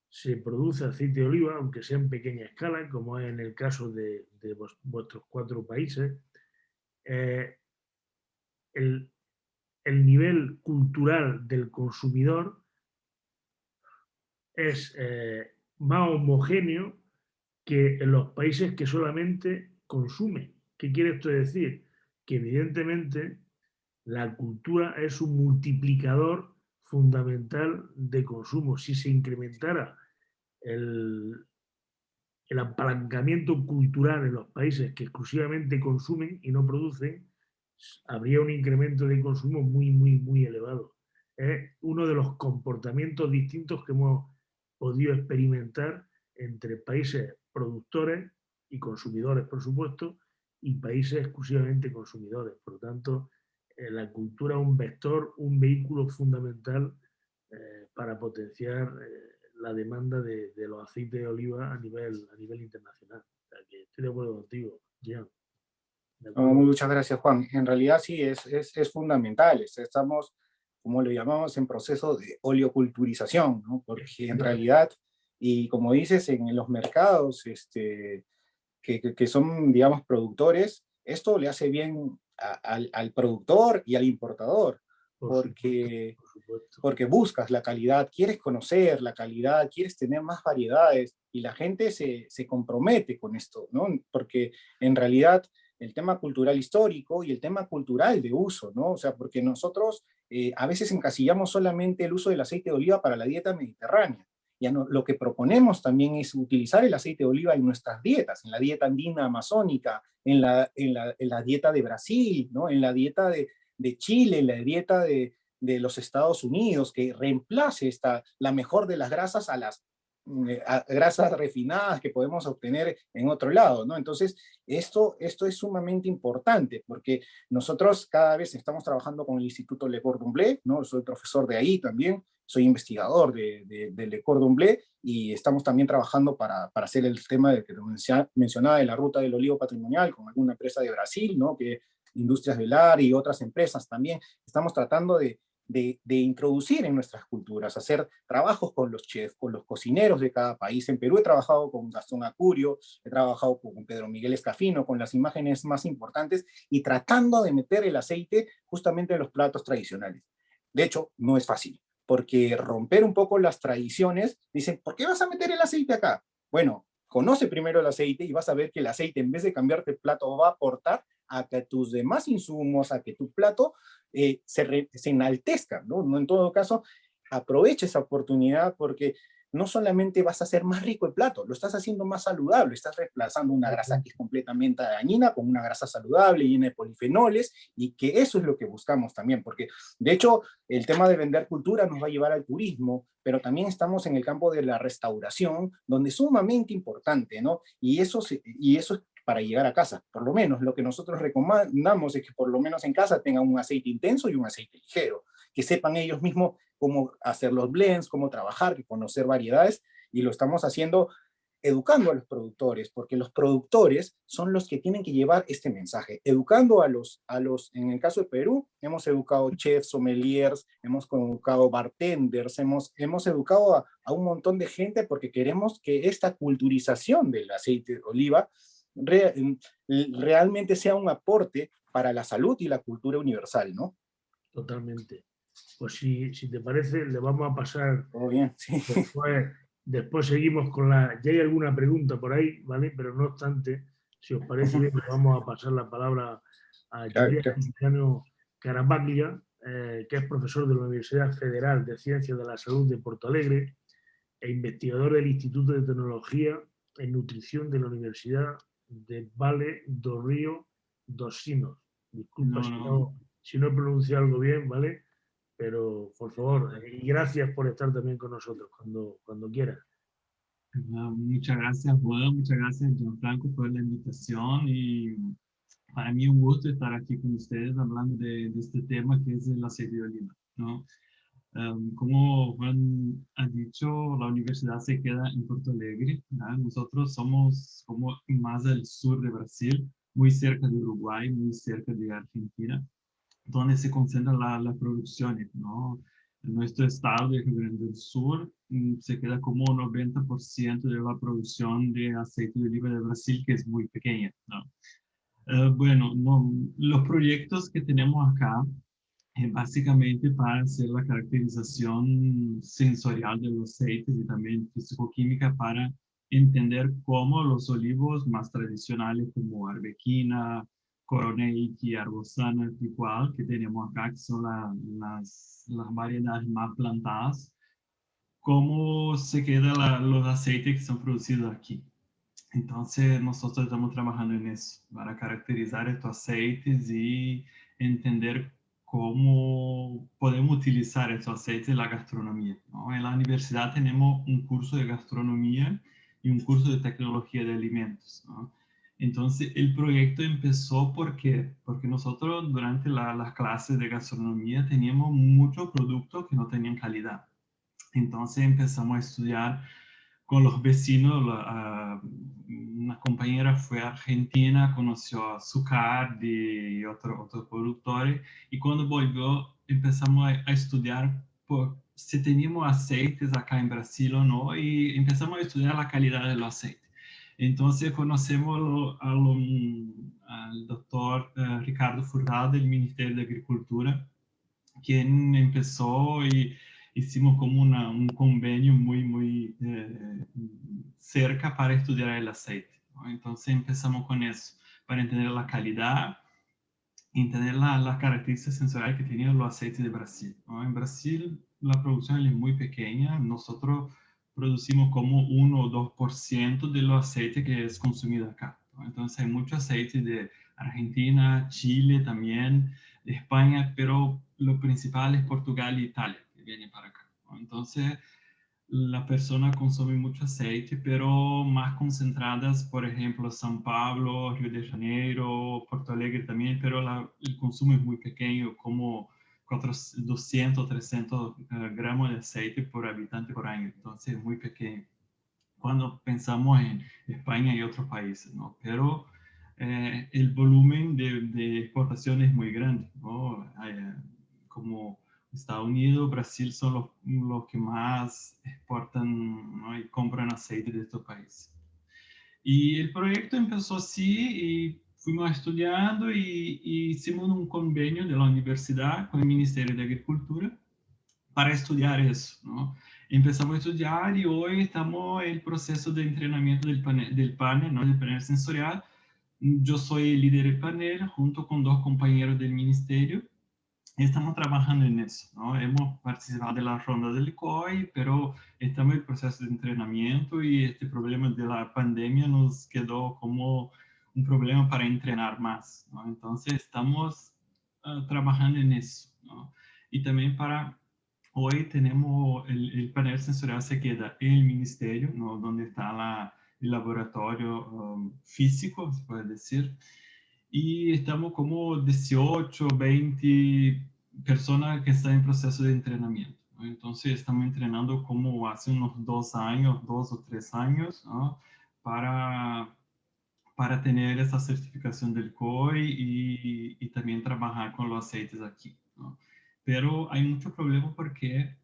se produce aceite de oliva, aunque sea en pequeña escala, como es en el caso de vuestros 4 países, el, el nivel cultural del consumidor es más homogéneo que en los países que solamente consumen. ¿Qué quiere esto decir? Que evidentemente la cultura es un multiplicador fundamental de consumo. Si se incrementara el apalancamiento cultural en los países que exclusivamente consumen y no producen, habría un incremento de consumo muy, muy, muy elevado. Es uno de los comportamientos distintos que hemos podido experimentar entre países productores y consumidores, por supuesto, y países exclusivamente consumidores. Por lo tanto, la cultura es un vector, un vehículo fundamental para potenciar la demanda de los aceites de oliva a nivel internacional. O sea, que estoy de acuerdo contigo, Gian. Muchas gracias, Juan. En realidad sí, es fundamental. Estamos, como lo llamamos, en proceso de oleoculturización, ¿no? Porque en realidad, y como dices, en los mercados que son, digamos, productores, esto le hace bien al productor y al importador, porque, por supuesto. porque buscas la calidad, quieres conocer la calidad, quieres tener más variedades, y la gente se compromete con esto, ¿no? Porque en realidad el tema cultural histórico y el tema cultural de uso, ¿no? O sea, porque nosotros a veces encasillamos solamente el uso del aceite de oliva para la dieta mediterránea. Ya no, lo que proponemos también es utilizar el aceite de oliva en nuestras dietas, en la dieta andina amazónica, en la dieta de Brasil, ¿no? En la dieta de Chile, en la dieta de los Estados Unidos, que reemplace la mejor de las grasas a las grasas refinadas que podemos obtener en otro lado, ¿no? Entonces, esto es sumamente importante, porque nosotros cada vez estamos trabajando con el Instituto Le Cordon Bleu, ¿no? Soy profesor de ahí también, soy investigador de Le Cordon Bleu, y estamos también trabajando para hacer el tema de que mencionaba de la ruta del olivo patrimonial con alguna empresa de Brasil, ¿no? Que Industrias Velar y otras empresas también. Estamos tratando de introducir en nuestras culturas, hacer trabajos con los chefs, con los cocineros de cada país. En Perú he trabajado con Gastón Acurio, he trabajado con Pedro Miguel Escafino, con las imágenes más importantes, y tratando de meter el aceite justamente en los platos tradicionales. De hecho, no es fácil, porque romper un poco las tradiciones, dicen, ¿por qué vas a meter el aceite acá? Bueno, conoce primero el aceite y vas a ver que el aceite, en vez de cambiarte el plato, va a aportar a que tus demás insumos, a que tu plato se enaltezcan, ¿no? No, en todo caso, aprovecha esa oportunidad, porque no solamente vas a hacer más rico el plato, lo estás haciendo más saludable, estás reemplazando una grasa que es completamente dañina con una grasa saludable, llena de polifenoles, y que eso es lo que buscamos también, porque de hecho el tema de vender cultura nos va a llevar al turismo, pero también estamos en el campo de la restauración, donde es sumamente importante, ¿no? Y eso es para llegar a casa. Por lo menos lo que nosotros recomendamos es que por lo menos en casa tengan un aceite intenso y un aceite ligero, que sepan ellos mismos cómo hacer los blends, cómo trabajar, conocer variedades, y lo estamos haciendo educando a los productores, porque los productores son los que tienen que llevar este mensaje, educando a los, en el caso de Perú, hemos educado chefs, sommeliers, hemos educado bartenders, hemos educado a un montón de gente, porque queremos que esta culturización del aceite de oliva realmente sea un aporte para la salud y la cultura universal, ¿no? Totalmente. pues si te parece, le vamos a pasar. Todo bien, sí. Después seguimos con la... Ya hay alguna pregunta por ahí, ¿vale? Pero no obstante, si os parece bien, le vamos a pasar la palabra a Claro, Julián claro. Emiliano Carabaglia, que es profesor de la Universidad Federal de Ciencias de la Salud de Porto Alegre e investigador del Instituto de Tecnología en Nutrición de la Universidad de Vale do Rio dos Sinos. Disculpa No, no. si no he pronunciado algo bien, ¿vale? Pero por favor, y gracias por estar también con nosotros cuando quieras. Muchas gracias, Juan. Muchas gracias, Gianfranco, por la invitación. Y para mí un gusto estar aquí con ustedes hablando de este tema que es el aceite de oliva, ¿no? Como Juan ha dicho, la universidad se queda en Porto Alegre, ¿no? Nosotros somos como más al sur de Brasil, muy cerca de Uruguay, muy cerca de Argentina, donde se concentra la producción, ¿no? En nuestro estado de Rio Grande del Sur se queda como 90% de la producción de aceite de oliva de Brasil, que es muy pequeña, ¿no? Bueno, no, los proyectos que tenemos acá básicamente para hacer la caracterización sensorial de los aceites y también físico-química para entender cómo los olivos más tradicionales como arbequina, coroneiki, arbosana, picual, que tenemos acá, que son las variedades más plantadas, cómo se quedan los aceites que son producidos aquí. Entonces, nosotros estamos trabajando en eso, para caracterizar estos aceites y entender cómo podemos utilizar estos aceites en la gastronomía, ¿no? En la universidad tenemos un curso de gastronomía y un curso de tecnología de alimentos, ¿no? Entonces, el proyecto empezó porque nosotros durante las clases de gastronomía teníamos muchos productos que no tenían calidad. Entonces empezamos a estudiar con los vecinos. Una compañera fue a Argentina, conoció a Zucardi y otros productores, y cuando volvió empezamos a estudiar si teníamos aceites acá en Brasil o no, y empezamos a estudiar la calidad de los aceites. Entonces conocemos al doctor Ricardo Furtado del Ministerio de Agricultura, quien empezó y hicimos como un convenio muy cerca para estudiar el aceite, ¿no? Entonces empezamos con eso, para entender la calidad, entender las características sensoriales que tenían los aceites de Brasil, ¿no? En Brasil la producción es muy pequeña, nosotros producimos como 1 o 2% de los aceites que es consumido acá, ¿no? Entonces hay mucho aceite de Argentina, Chile también, de España, pero lo principal es Portugal e Italia que vienen para acá, ¿no? Entonces la persona consume mucho aceite, pero más concentradas, por ejemplo, São Paulo, Río de Janeiro, Porto Alegre también, pero el consumo es muy pequeño, como 200, 300 gramos de aceite por habitante por año, entonces es muy pequeño cuando pensamos en España y otros países, ¿no? Pero el volumen de exportación es muy grande, ¿no? Como Estados Unidos, Brasil son los que más exportan, ¿no? Y compran aceite de estos países. Y el proyecto empezó así y fuimos estudiando y hicimos un convenio de la universidad con el Ministerio de Agricultura para estudiar eso, ¿no? Empezamos a estudiar y hoy estamos en el proceso de entrenamiento del panel, ¿no? Del panel sensorial. Yo soy el líder del panel junto con 2 compañeros del ministerio. Estamos trabajando en eso, ¿no? Hemos participado de la ronda del COI, pero estamos en el proceso de entrenamiento y este problema de la pandemia nos quedó como un problema para entrenar más, ¿no? Entonces estamos trabajando en eso, ¿no? Y también hoy tenemos el panel sensorial se queda en el ministerio, ¿no? Donde está el laboratorio físico, se puede decir. Y estamos como 18, 20 personas que están en proceso de entrenamiento, ¿no? Entonces estamos entrenando como hace unos 2 años, 2 o 3 años, ¿no? para tener esa certificación del COI y también trabajar con los aceites aquí, ¿no? Pero hay mucho problema porque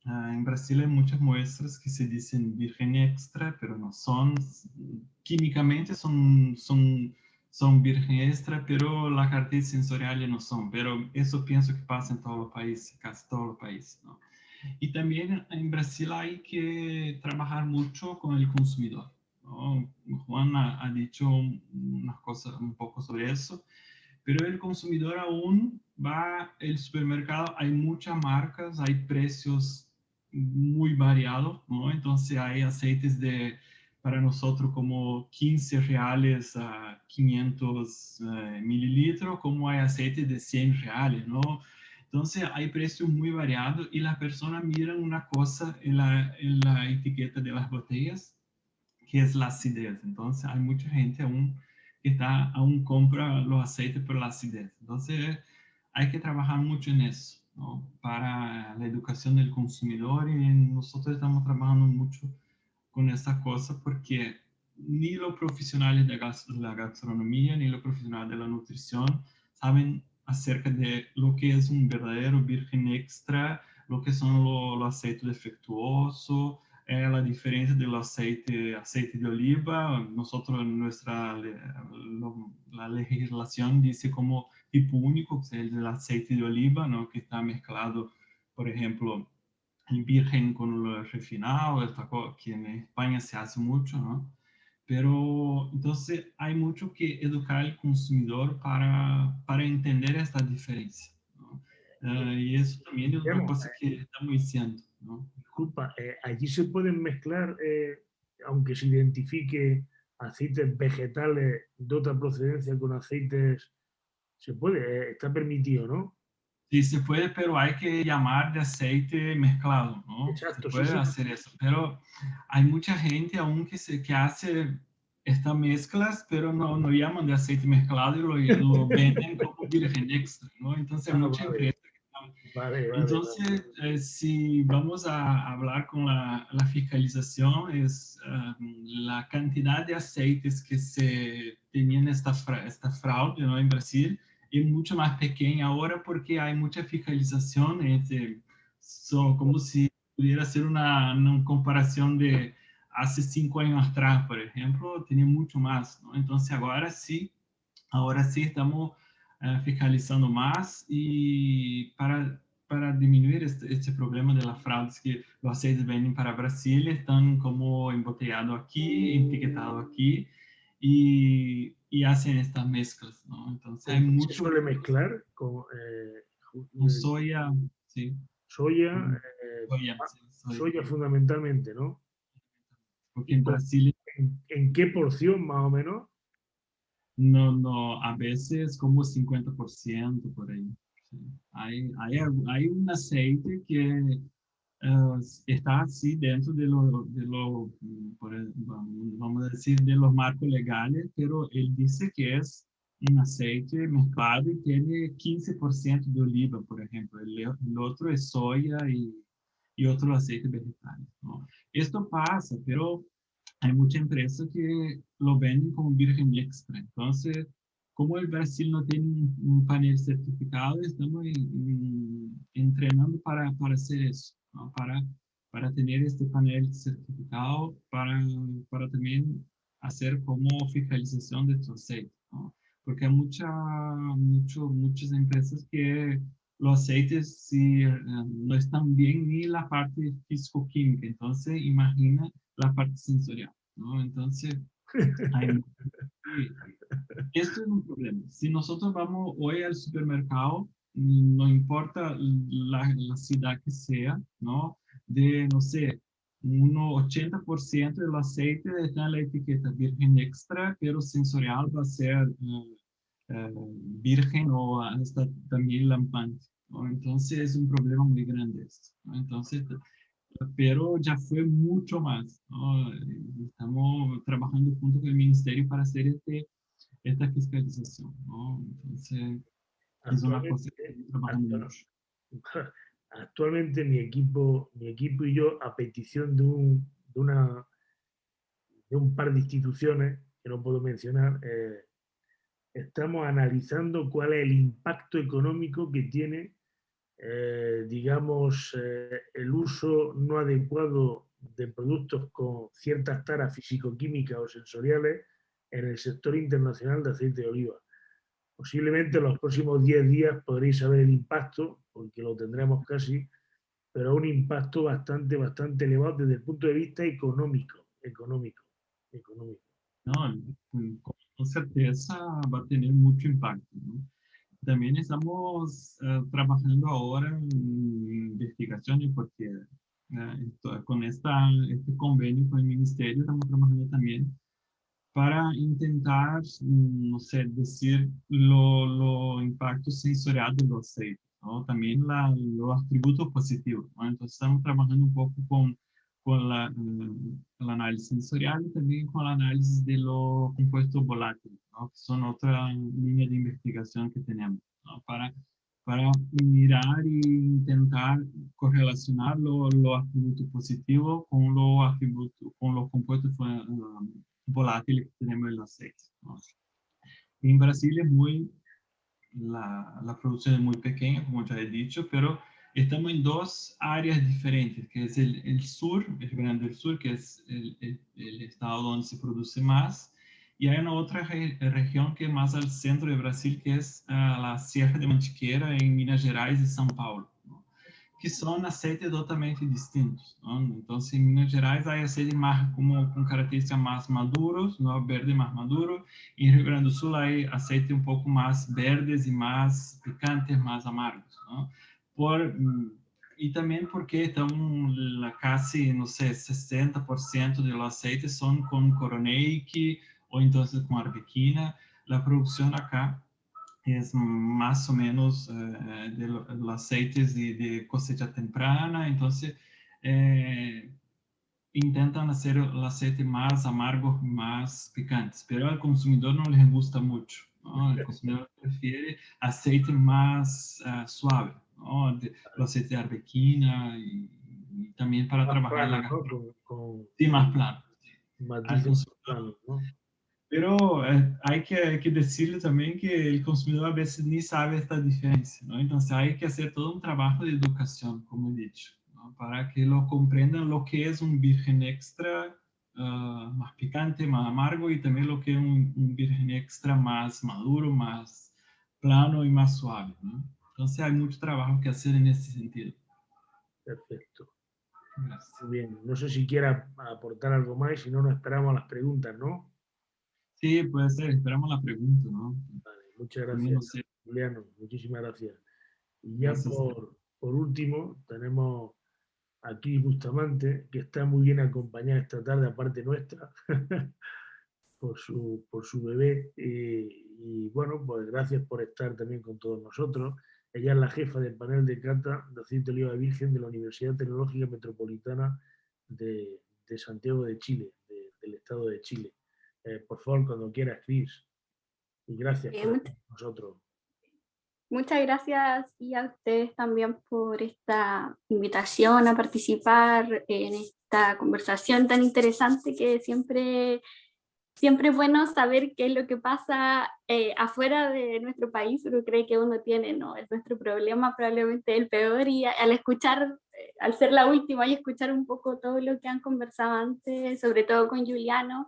en Brasil hay muchas muestras que se dicen virgen extra, pero no son, químicamente son son virgen extra, pero las características sensoriales no son. Pero eso pienso que pasa en todos los países, casi todos los países, ¿no? Y también en Brasil hay que trabajar mucho con el consumidor, ¿no? Juan ha dicho unas cosas un poco sobre eso, pero el consumidor aún va al supermercado, hay muchas marcas, hay precios muy variados, ¿no? Entonces hay aceites de, para nosotros como 15 reales a 500 mililitros, como hay aceites de 100 reales, ¿no? Entonces hay precios muy variados y las personas miran una cosa en la etiqueta de las botellas, que es la acidez. Entonces hay mucha gente aún que aún compra los aceites por la acidez. Entonces hay que trabajar mucho en eso, ¿no? Para la educación del consumidor, y nosotros estamos trabajando mucho con esta cosa porque ni los profesionales de la gastronomía ni los profesionales de la nutrición saben acerca de lo que es un verdadero virgen extra, lo que son los aceites defectuosos, la diferencia del aceite de oliva. Nosotros en la legislación dice como tipo único, que es el del aceite de oliva, ¿no? Que está mezclado, por ejemplo, el virgen con lo refinado, que en España se hace mucho, ¿no? Pero entonces hay mucho que educar al consumidor para entender esta diferencia, ¿no? Y eso también es una Digamos, cosa que estamos diciendo, ¿no? disculpa, allí se pueden mezclar, aunque se identifique aceites vegetales de otra procedencia con aceites, se puede, está permitido, ¿no? Sí, se puede, pero hay que llamar de aceite mezclado, ¿no? Se Exacto, sí, puede sí. hacer eso, pero hay mucha gente aún que hace estas mezclas, pero no llaman de aceite mezclado y lo venden como virgen extra, ¿no? Entonces hay Ah, mucha vale, empresa. vale, vale, vale. Entonces, si vamos a hablar con la fiscalización, es la cantidad de aceites que se tenían esta fraude, ¿no? En Brasil, es mucho más pequeña ahora porque hay mucha fiscalización. Como si pudiera ser una comparación de hace 5 años atrás, por ejemplo, tenía mucho más, ¿no? Entonces ahora sí estamos fiscalizando más y para disminuir este problema de las fraudes, que los aceites vienen para Brasil, están como embotellados aquí, etiquetados aquí y hacen estas mezclas, ¿no? Entonces hay ¿Con qué se mucho suele mezclar? Con con soya, sí, soya, con soya, ah, sí, soya. soya fundamentalmente, ¿no? Porque ¿Y en Brasil en qué porción más o menos? no, a veces como 50% por ahí. Sí. Hay un aceite que está así dentro vamos a decir, de los marcos legales, pero él dice que es un aceite mezclado y tiene 15% de oliva, por ejemplo. El otro es soya y otro aceite vegetal, ¿no? Esto pasa, pero hay mucha empresa que lo venden como virgen extra. Entonces, como el Brasil no tiene un panel certificado, estamos entrenando para hacer eso, ¿no? Para tener este panel certificado, para también hacer como fiscalización de estos aceites, ¿no? Porque hay muchas empresas que los aceites sí, no están bien ni la parte físico-química. Entonces, imagina la parte sensorial, ¿no? Entonces, hay, sí, esto es un problema. Si nosotros vamos hoy al supermercado, no importa la ciudad que sea, ¿no? No sé, un 80% del aceite está en la etiqueta virgen extra, pero sensorial va a ser virgen o hasta también lampante, ¿no? Entonces es un problema muy grande esto, ¿no? Entonces, pero ya fue mucho más, ¿no? Estamos trabajando junto con el ministerio para hacer esta fiscalización, ¿no? Entonces, es una cosa que Actualmente, estamos trabajando actua- mucho. actualmente mi equipo y yo, a petición de un par de instituciones que no puedo mencionar, estamos analizando cuál es el impacto económico que tiene, digamos, el uso no adecuado de productos con ciertas taras físico-químicas o sensoriales en el sector internacional de aceite de oliva. Posiblemente en los próximos 10 días podréis saber el impacto, porque lo tendremos casi, pero un impacto bastante elevado desde el punto de vista económico. No, con certeza va a tener mucho impacto, ¿no? También estamos trabajando ahora en investigaciones porque con este convenio con el ministerio estamos trabajando también para intentar, no sé, decir lo impacto sensorial de los aceites, ¿no? También los atributos positivos, ¿no? Entonces estamos trabajando un poco con el análisis sensorial y también con el análisis de los compuestos volátiles, ¿no? Que son otra línea de investigación que tenemos, ¿no? Para mirar e intentar correlacionar los atributos positivos con los atributos, con los compuestos volátiles que tenemos en el aceite, ¿no? En Brasil es la producción es muy pequeña, como ya he dicho, pero estamos en dos áreas diferentes, que es el sur, el Rio Grande del Sur, que es el estado donde se produce más, y hay una otra región que es más al centro de Brasil, que es la Sierra de Mantiqueira, en Minas Gerais y São Paulo, ¿no? Que son aceites totalmente distintos, ¿no? Entonces, en Minas Gerais hay aceites más con características más maduros, ¿no? Verde más maduro, y en Rio Grande do Sul hay aceites un poco más verdes y más picantes, más amargos, ¿no? Y también porque estamos casi, no sé, 60% de los aceites son con coroneiki o entonces con arbequina. La producción acá es más o menos de los aceites de cosecha temprana, entonces intentan hacer el aceite más amargo, más picantes, pero al consumidor no les gusta mucho, ¿no? El consumidor prefiere aceite más suave, ¿no? El aceite de arbequina y también para Más trabajar la plano, ¿no? gastronomía. Con Sí, más plano. Al matices consumidor. planos, ¿no? Pero hay que decirle también que el consumidor a veces ni sabe esta diferencia, ¿no? Entonces hay que hacer todo un trabajo de educación, como he dicho, ¿no? Para que lo comprendan lo que es un virgen extra más picante, más amargo, y también lo que es un virgen extra más maduro, más plano y más suave, ¿no? Entonces hay mucho trabajo que hacer en ese sentido. Perfecto. Gracias. Muy bien. No sé si quiera aportar algo más, si no, nos esperamos a las preguntas, ¿no? Sí, puede ser, esperamos la pregunta, ¿no? Vale, muchas También no gracias, sé. Juliano. Muchísimas gracias. Y ya Gracias. por último, tenemos aquí Bustamante, que está muy bien acompañada esta tarde, aparte nuestra, por su bebé. Y bueno, pues gracias por estar también con todos nosotros. Ella es la jefa del panel de cata de aceite de oliva virgen de la Universidad Tecnológica Metropolitana de Santiago de Chile, del estado de Chile. Por favor, cuando quieras, Cris. Y gracias por estar con nosotros. Muchas gracias y a ustedes también por esta invitación a participar en esta conversación tan interesante, que siempre es bueno saber qué es lo que pasa afuera de nuestro país. Uno cree que uno tiene, no, es nuestro problema probablemente el peor, y al escuchar, al ser la última y escuchar un poco todo lo que han conversado antes, sobre todo con Juliano,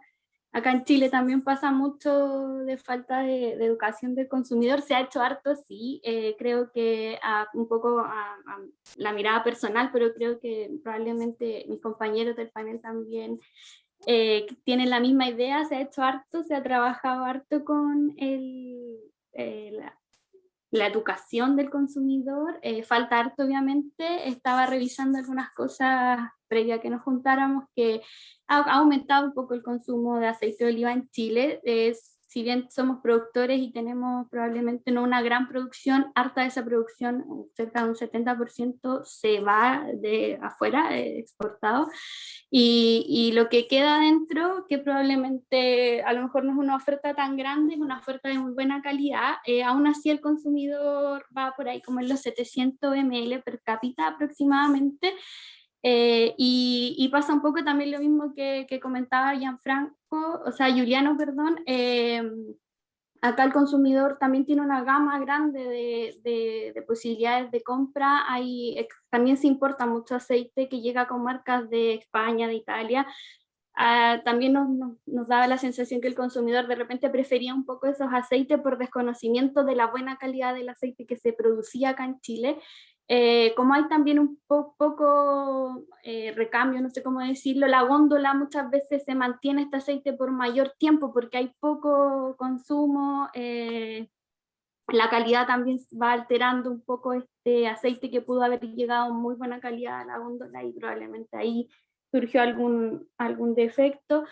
acá en Chile también pasa mucho de falta de educación del consumidor. Se ha hecho harto, sí, creo que un poco a la mirada personal, pero creo que probablemente mis compañeros del panel también tienen la misma idea. Se ha hecho harto, se ha trabajado harto con la educación del consumidor. Falta harto, obviamente. Estaba revisando algunas cosas previa a que nos juntáramos, que ha aumentado un poco el consumo de aceite de oliva en Chile. Si bien somos productores y tenemos probablemente no una gran producción, harta de esa producción, cerca de un 70% se va de afuera, exportado. Y lo que queda dentro, que probablemente a lo mejor no es una oferta tan grande, es una oferta de muy buena calidad, aún así el consumidor va por ahí como en los 700 ml per cápita aproximadamente. Y pasa un poco también lo mismo que comentaba Gianfranco, o sea, Juliano, perdón. Acá el consumidor también tiene una gama grande de posibilidades de compra. También se importa mucho aceite que llega con marcas de España, de Italia. también nos daba la sensación que el consumidor de repente prefería un poco esos aceites por desconocimiento de la buena calidad del aceite que se producía acá en Chile. Como hay también un poco recambio, no sé cómo decirlo, la góndola muchas veces se mantiene este aceite por mayor tiempo porque hay poco consumo, la calidad también va alterando un poco este aceite que pudo haber llegado en muy buena calidad a la góndola y probablemente ahí surgió algún defecto.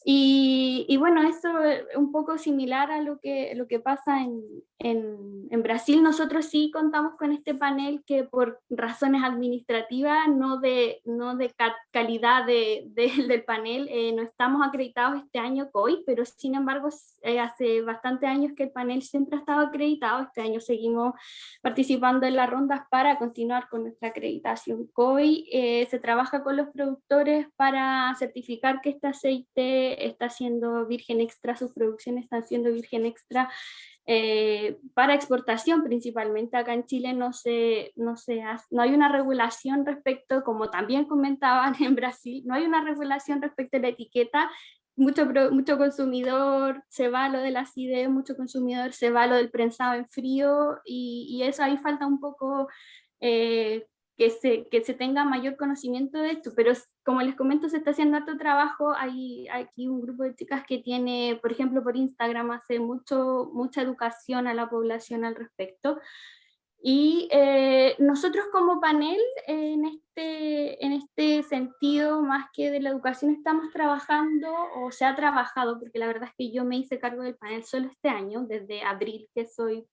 Y bueno, eso es un poco similar a lo que pasa en Brasil. Nosotros sí contamos con este panel que por razones administrativas, no de calidad del panel, no estamos acreditados este año COI, pero sin embargo hace bastantes años que el panel siempre ha estado acreditado. Este año seguimos participando en las rondas para continuar con nuestra acreditación COI. Se trabaja con los productores para certificar que este aceite está siendo virgen extra, sus producciones están siendo virgen extra para exportación principalmente. Acá en Chile no hay una regulación respecto, como también comentaban en Brasil, no hay una regulación respecto a la etiqueta. Mucho consumidor se va a lo de la acidez, mucho consumidor se va a lo del prensado en frío y eso ahí falta un poco que se tenga mayor conocimiento de esto, pero como les comento, se está haciendo harto trabajo. Hay aquí un grupo de chicas que tiene, por ejemplo, por Instagram, hace mucha educación a la población al respecto. Y nosotros como panel, en este sentido, más que de la educación, estamos trabajando, o se ha trabajado, porque la verdad es que yo me hice cargo del panel solo este año, desde abril que soy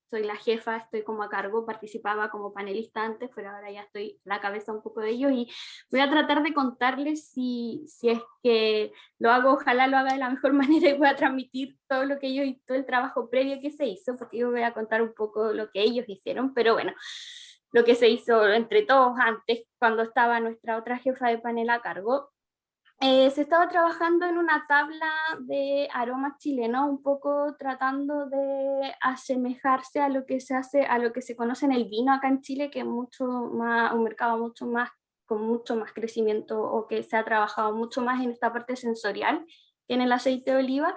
la jefa, estoy como a cargo, participaba como panelista antes, pero ahora ya estoy a la cabeza un poco de ello y voy a tratar de contarles si es que lo hago, ojalá lo haga de la mejor manera y pueda transmitir todo lo que ellos y todo el trabajo previo que se hizo, porque yo voy a contar un poco lo que ellos hicieron, pero bueno, lo que se hizo entre todos antes, cuando estaba nuestra otra jefa de panel a cargo. Se estaba trabajando en una tabla de aromas chilenos, un poco tratando de asemejarse a lo que se hace, a lo que se conoce en el vino acá en Chile, que es un mercado con mucho más crecimiento, o que se ha trabajado mucho más en esta parte sensorial que en el aceite de oliva.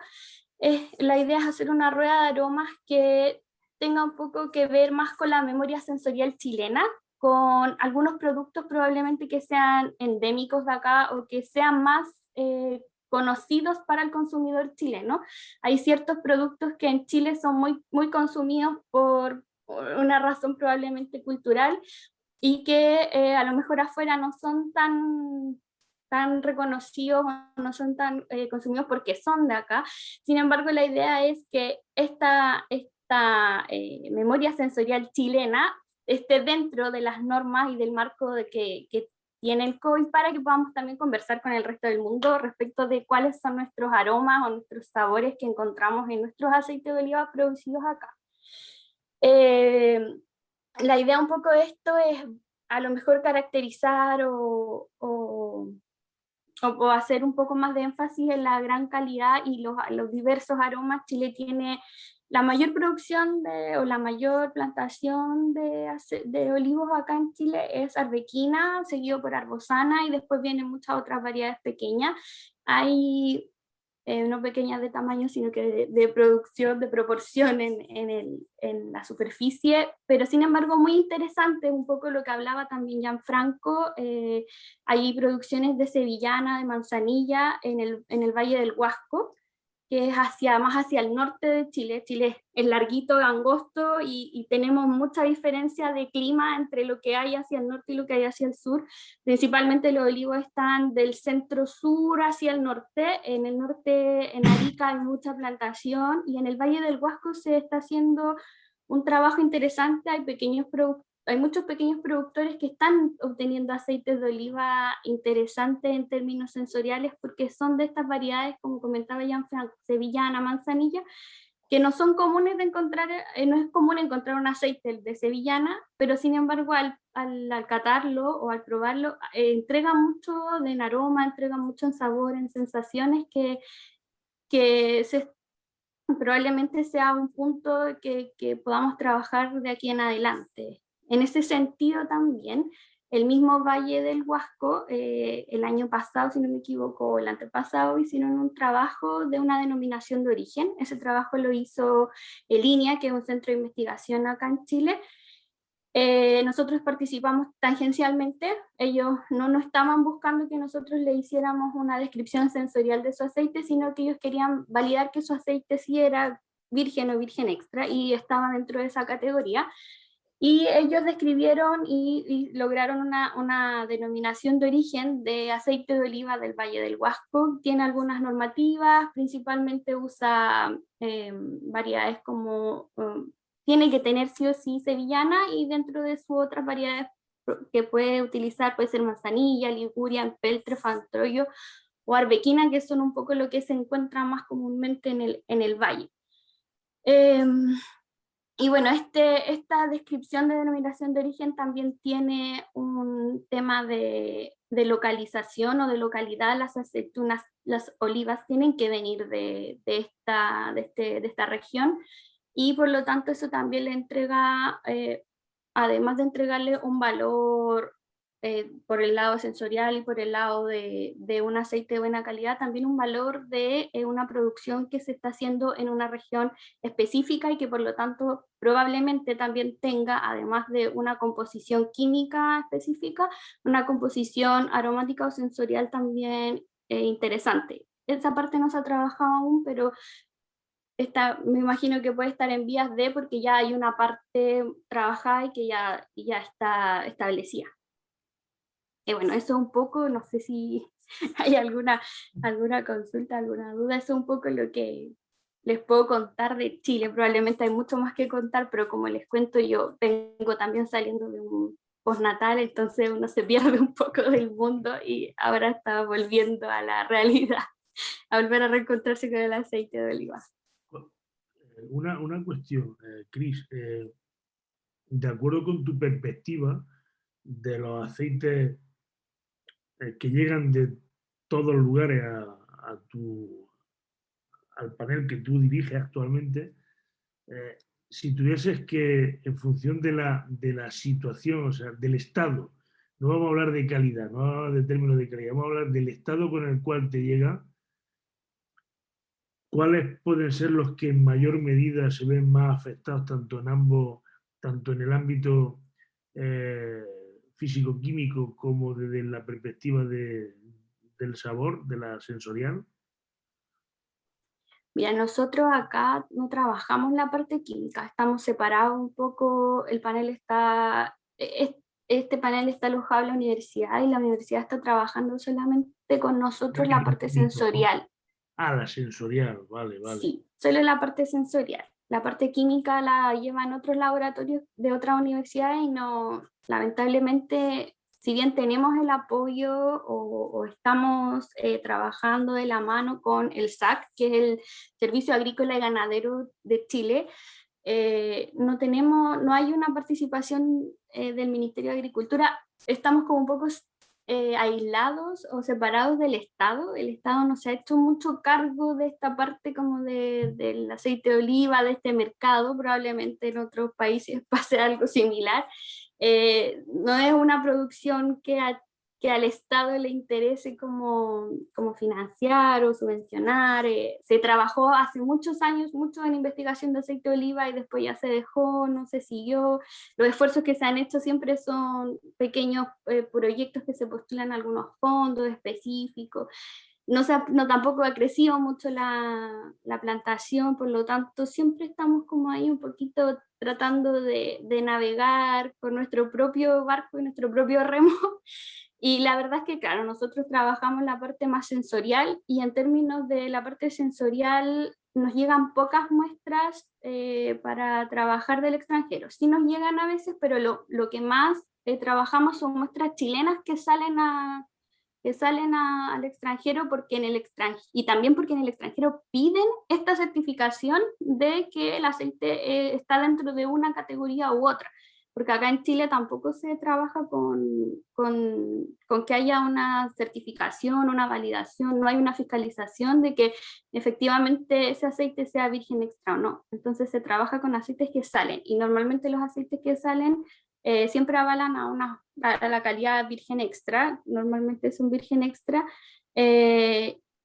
La idea es hacer una rueda de aromas que tenga un poco que ver más con la memoria sensorial chilena, con algunos productos probablemente que sean endémicos de acá o que sean más conocidos para el consumidor chileno. Hay ciertos productos que en Chile son muy consumidos por una razón probablemente cultural y que a lo mejor afuera no son tan reconocidos, no son tan consumidos porque son de acá. Sin embargo, la idea es que esta memoria sensorial chilena esté dentro de las normas y del marco que tiene el COI, para que podamos también conversar con el resto del mundo respecto de cuáles son nuestros aromas o nuestros sabores que encontramos en nuestros aceites de oliva producidos acá. La idea un poco de esto es a lo mejor caracterizar o hacer un poco más de énfasis en la gran calidad y los diversos aromas. Chile tiene la mayor producción o la mayor plantación de olivos acá en Chile es Arbequina, seguido por Arbosana, y después vienen muchas otras variedades pequeñas. Hay no pequeñas de tamaño, sino que de producción, de proporción en la superficie, pero sin embargo muy interesante, un poco lo que hablaba también Gianfranco. Hay producciones de sevillana, de manzanilla en el Valle del Huasco, que es más hacia el norte de Chile. Chile es larguito, angosto, y tenemos mucha diferencia de clima entre lo que hay hacia el norte y lo que hay hacia el sur. Principalmente los olivos están del centro-sur hacia el norte. En el norte, en Arica, hay mucha plantación, y en el Valle del Huasco se está haciendo un trabajo interesante. Hay muchos pequeños productores que están obteniendo aceites de oliva interesantes en términos sensoriales, porque son de estas variedades, como comentaba Gianfranco, sevillana, manzanilla, que no son comunes de encontrar. No es común encontrar un aceite de sevillana, pero sin embargo al catarlo o al probarlo, entrega mucho en aroma, entrega mucho en sabor, en sensaciones que probablemente sea un punto que podamos trabajar de aquí en adelante. En ese sentido también, el mismo Valle del Huasco, el año pasado, si no me equivoco, o el antepasado, hicieron un trabajo de una denominación de origen. Ese trabajo lo hizo el INIA, que es un centro de investigación acá en Chile. Nosotros participamos tangencialmente, ellos no estaban buscando que nosotros le hiciéramos una descripción sensorial de su aceite, sino que ellos querían validar que su aceite sí era virgen o virgen extra, y estaba dentro de esa categoría. Y ellos describieron y lograron una denominación de origen de aceite de oliva del Valle del Huasco. Tiene algunas normativas, principalmente usa variedades como... tiene que tener sí o sí sevillana, y dentro de sus otras variedades que puede utilizar puede ser manzanilla, liguria, empeltre, fantroyo o arbequina, que son un poco lo que se encuentra más comúnmente en el valle. Y bueno, esta descripción de denominación de origen también tiene un tema de localización o de localidad. Las aceitunas, las olivas tienen que venir de esta región, y por lo tanto eso también le entrega, además de entregarle un valor por el lado sensorial y por el lado de un aceite de buena calidad, también un valor de una producción que se está haciendo en una región específica, y que por lo tanto probablemente también tenga, además de una composición química específica, una composición aromática o sensorial también interesante. Esa parte no se ha trabajado aún, pero me imagino que puede estar en vías de, porque ya hay una parte trabajada y que ya está establecida. Y bueno, eso un poco, no sé si hay alguna consulta, alguna duda, eso es un poco lo que les puedo contar de Chile. Probablemente hay mucho más que contar, pero como les cuento, yo vengo también saliendo de un postnatal, entonces uno se pierde un poco del mundo y ahora está volviendo a la realidad, a volver a reencontrarse con el aceite de oliva. Una cuestión, Cris, de acuerdo con tu perspectiva de los aceites que llegan de todos los lugares al panel que tú diriges actualmente, si tuvieses que, en función de la situación, o sea, del estado, no vamos a hablar de calidad, no vamos a hablar de términos de calidad, vamos a hablar del estado con el cual te llega, ¿cuáles pueden ser los que en mayor medida se ven más afectados tanto en el ámbito físico-químico como desde la perspectiva del sabor, de la sensorial? Mira, nosotros acá no trabajamos la parte química, estamos separados un poco, el panel está, este panel está alojado en la universidad, y la universidad está trabajando solamente con nosotros la parte sensorial. Ah, la sensorial, vale. Sí, solo la parte sensorial. La parte química la llevan otros laboratorios de otras universidades, y no, lamentablemente, si bien tenemos el apoyo o estamos trabajando de la mano con el SAC, que es el Servicio Agrícola y Ganadero de Chile, no hay una participación del Ministerio de Agricultura. Estamos como un poco aislados o separados del Estado. El Estado no se ha hecho mucho cargo de esta parte como del aceite de oliva, de este mercado. Probablemente en otros países pase algo similar. No es una producción que al Estado le interese como financiar o subvencionar. Se trabajó hace muchos años mucho en investigación de aceite de oliva, y después ya se dejó, no se siguió. Los esfuerzos que se han hecho siempre son pequeños proyectos que se postulan a algunos fondos específicos. No tampoco ha crecido mucho la plantación, por lo tanto siempre estamos como ahí un poquito tratando de navegar con nuestro propio barco y nuestro propio remo. Y la verdad es que, claro, nosotros trabajamos la parte más sensorial, y en términos de la parte sensorial nos llegan pocas muestras para trabajar del extranjero. Sí nos llegan a veces, pero lo que más trabajamos son muestras chilenas que salen al extranjero, y también porque en el extranjero piden esta certificación de que el aceite está dentro de una categoría u otra, porque acá en Chile tampoco se trabaja con que haya una certificación, una validación, no hay una fiscalización de que efectivamente ese aceite sea virgen extra o no. Entonces se trabaja con aceites que salen, y normalmente los aceites que salen siempre avalan a la calidad virgen extra, normalmente es un virgen extra,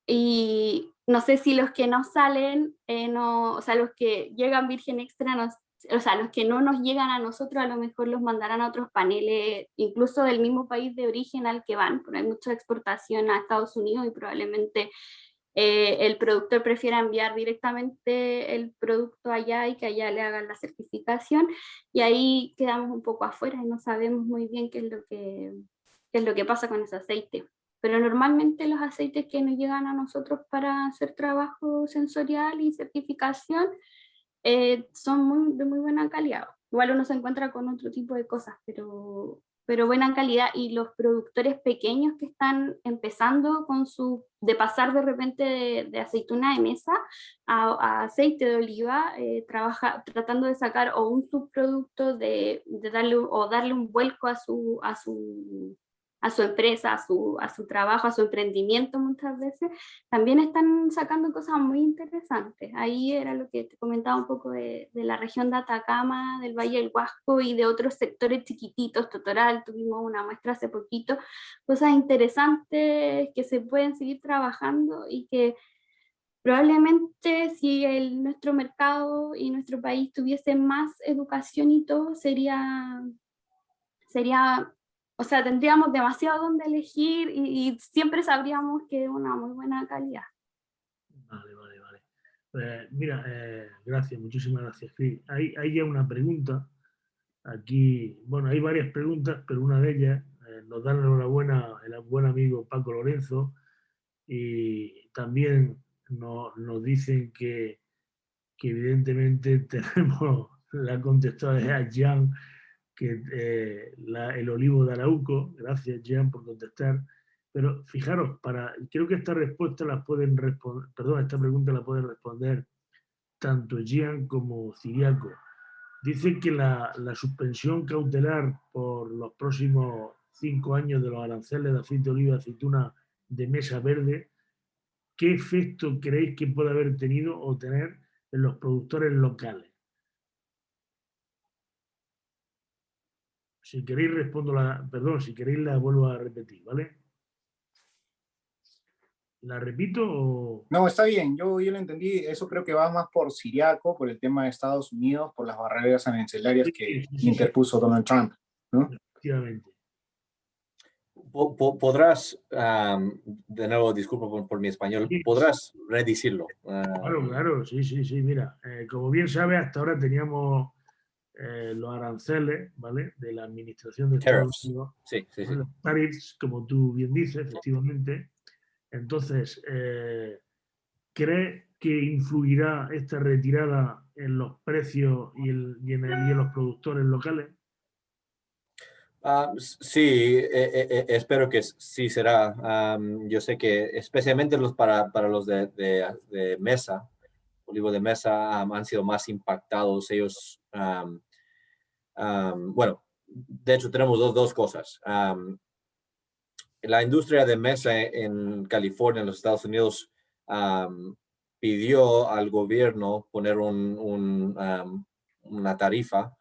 y no sé si los que no salen, o sea, los que llegan virgen extra, o sea, los que no nos llegan a nosotros, a lo mejor los mandarán a otros paneles, incluso del mismo país de origen al que van, porque hay mucha exportación a Estados Unidos y probablemente el productor prefiera enviar directamente el producto allá y que allá le hagan la certificación, y ahí quedamos un poco afuera y no sabemos muy bien qué es lo que pasa con ese aceite. Pero normalmente los aceites que nos llegan a nosotros para hacer trabajo sensorial y certificación son de muy buena calidad. Igual uno se encuentra con otro tipo de cosas, pero buena calidad, y los productores pequeños que están empezando de pasar de repente de aceituna de mesa a aceite de oliva, tratando de sacar o un subproducto de darle un vuelco a su empresa, a su trabajo, a su emprendimiento muchas veces, también están sacando cosas muy interesantes. Ahí era lo que te comentaba un poco de la región de Atacama, del Valle del Huasco y de otros sectores chiquititos, Totoral, tuvimos una muestra hace poquito, cosas interesantes que se pueden seguir trabajando y que probablemente si nuestro mercado y nuestro país tuviese más educación y todo, sería, o sea, tendríamos demasiado donde elegir y siempre sabríamos que es una muy buena calidad. Vale. Mira, gracias, muchísimas gracias, Cris. Hay ya una pregunta. Aquí, bueno, hay varias preguntas, pero una de ellas nos da la enhorabuena el buen amigo Paco Lorenzo, y también nos dicen que evidentemente tenemos la contestada de Jean, que el olivo de Arauco. Gracias, Jean, por contestar. Pero fijaros, creo que esta respuesta la pueden responder, perdón, esta pregunta la pueden responder tanto Jean como Ciriaco. Dice que la suspensión cautelar por los próximos 5 años de los aranceles de aceite de oliva y aceituna de mesa verde, ¿qué efecto creéis que puede haber tenido o tener en los productores locales? Si queréis si queréis la vuelvo a repetir, ¿vale? ¿La repito o...? No, está bien, yo lo entendí, eso creo que va más por Siriaco, por el tema de Estados Unidos, por las barreras arancelarias que Sí. interpuso Donald Trump, ¿no? Efectivamente. ¿Podrás, de nuevo, disculpa por mi español, Sí. podrás redecirlo? Claro, sí, mira, como bien sabes, hasta ahora teníamos los aranceles, ¿vale?, de la administración de Estados Tariffs. Unidos, Sí. los tariffs, como tú bien dices, efectivamente. Entonces, ¿cree que influirá esta retirada en los precios y en los productores locales? Sí, espero que sí será. Yo sé que especialmente para los de mesa, olivo de mesa, han sido más impactados. Ellos, bueno, de hecho tenemos dos cosas. La industria de mesa en California, en los Estados Unidos, pidió al gobierno poner una tarifa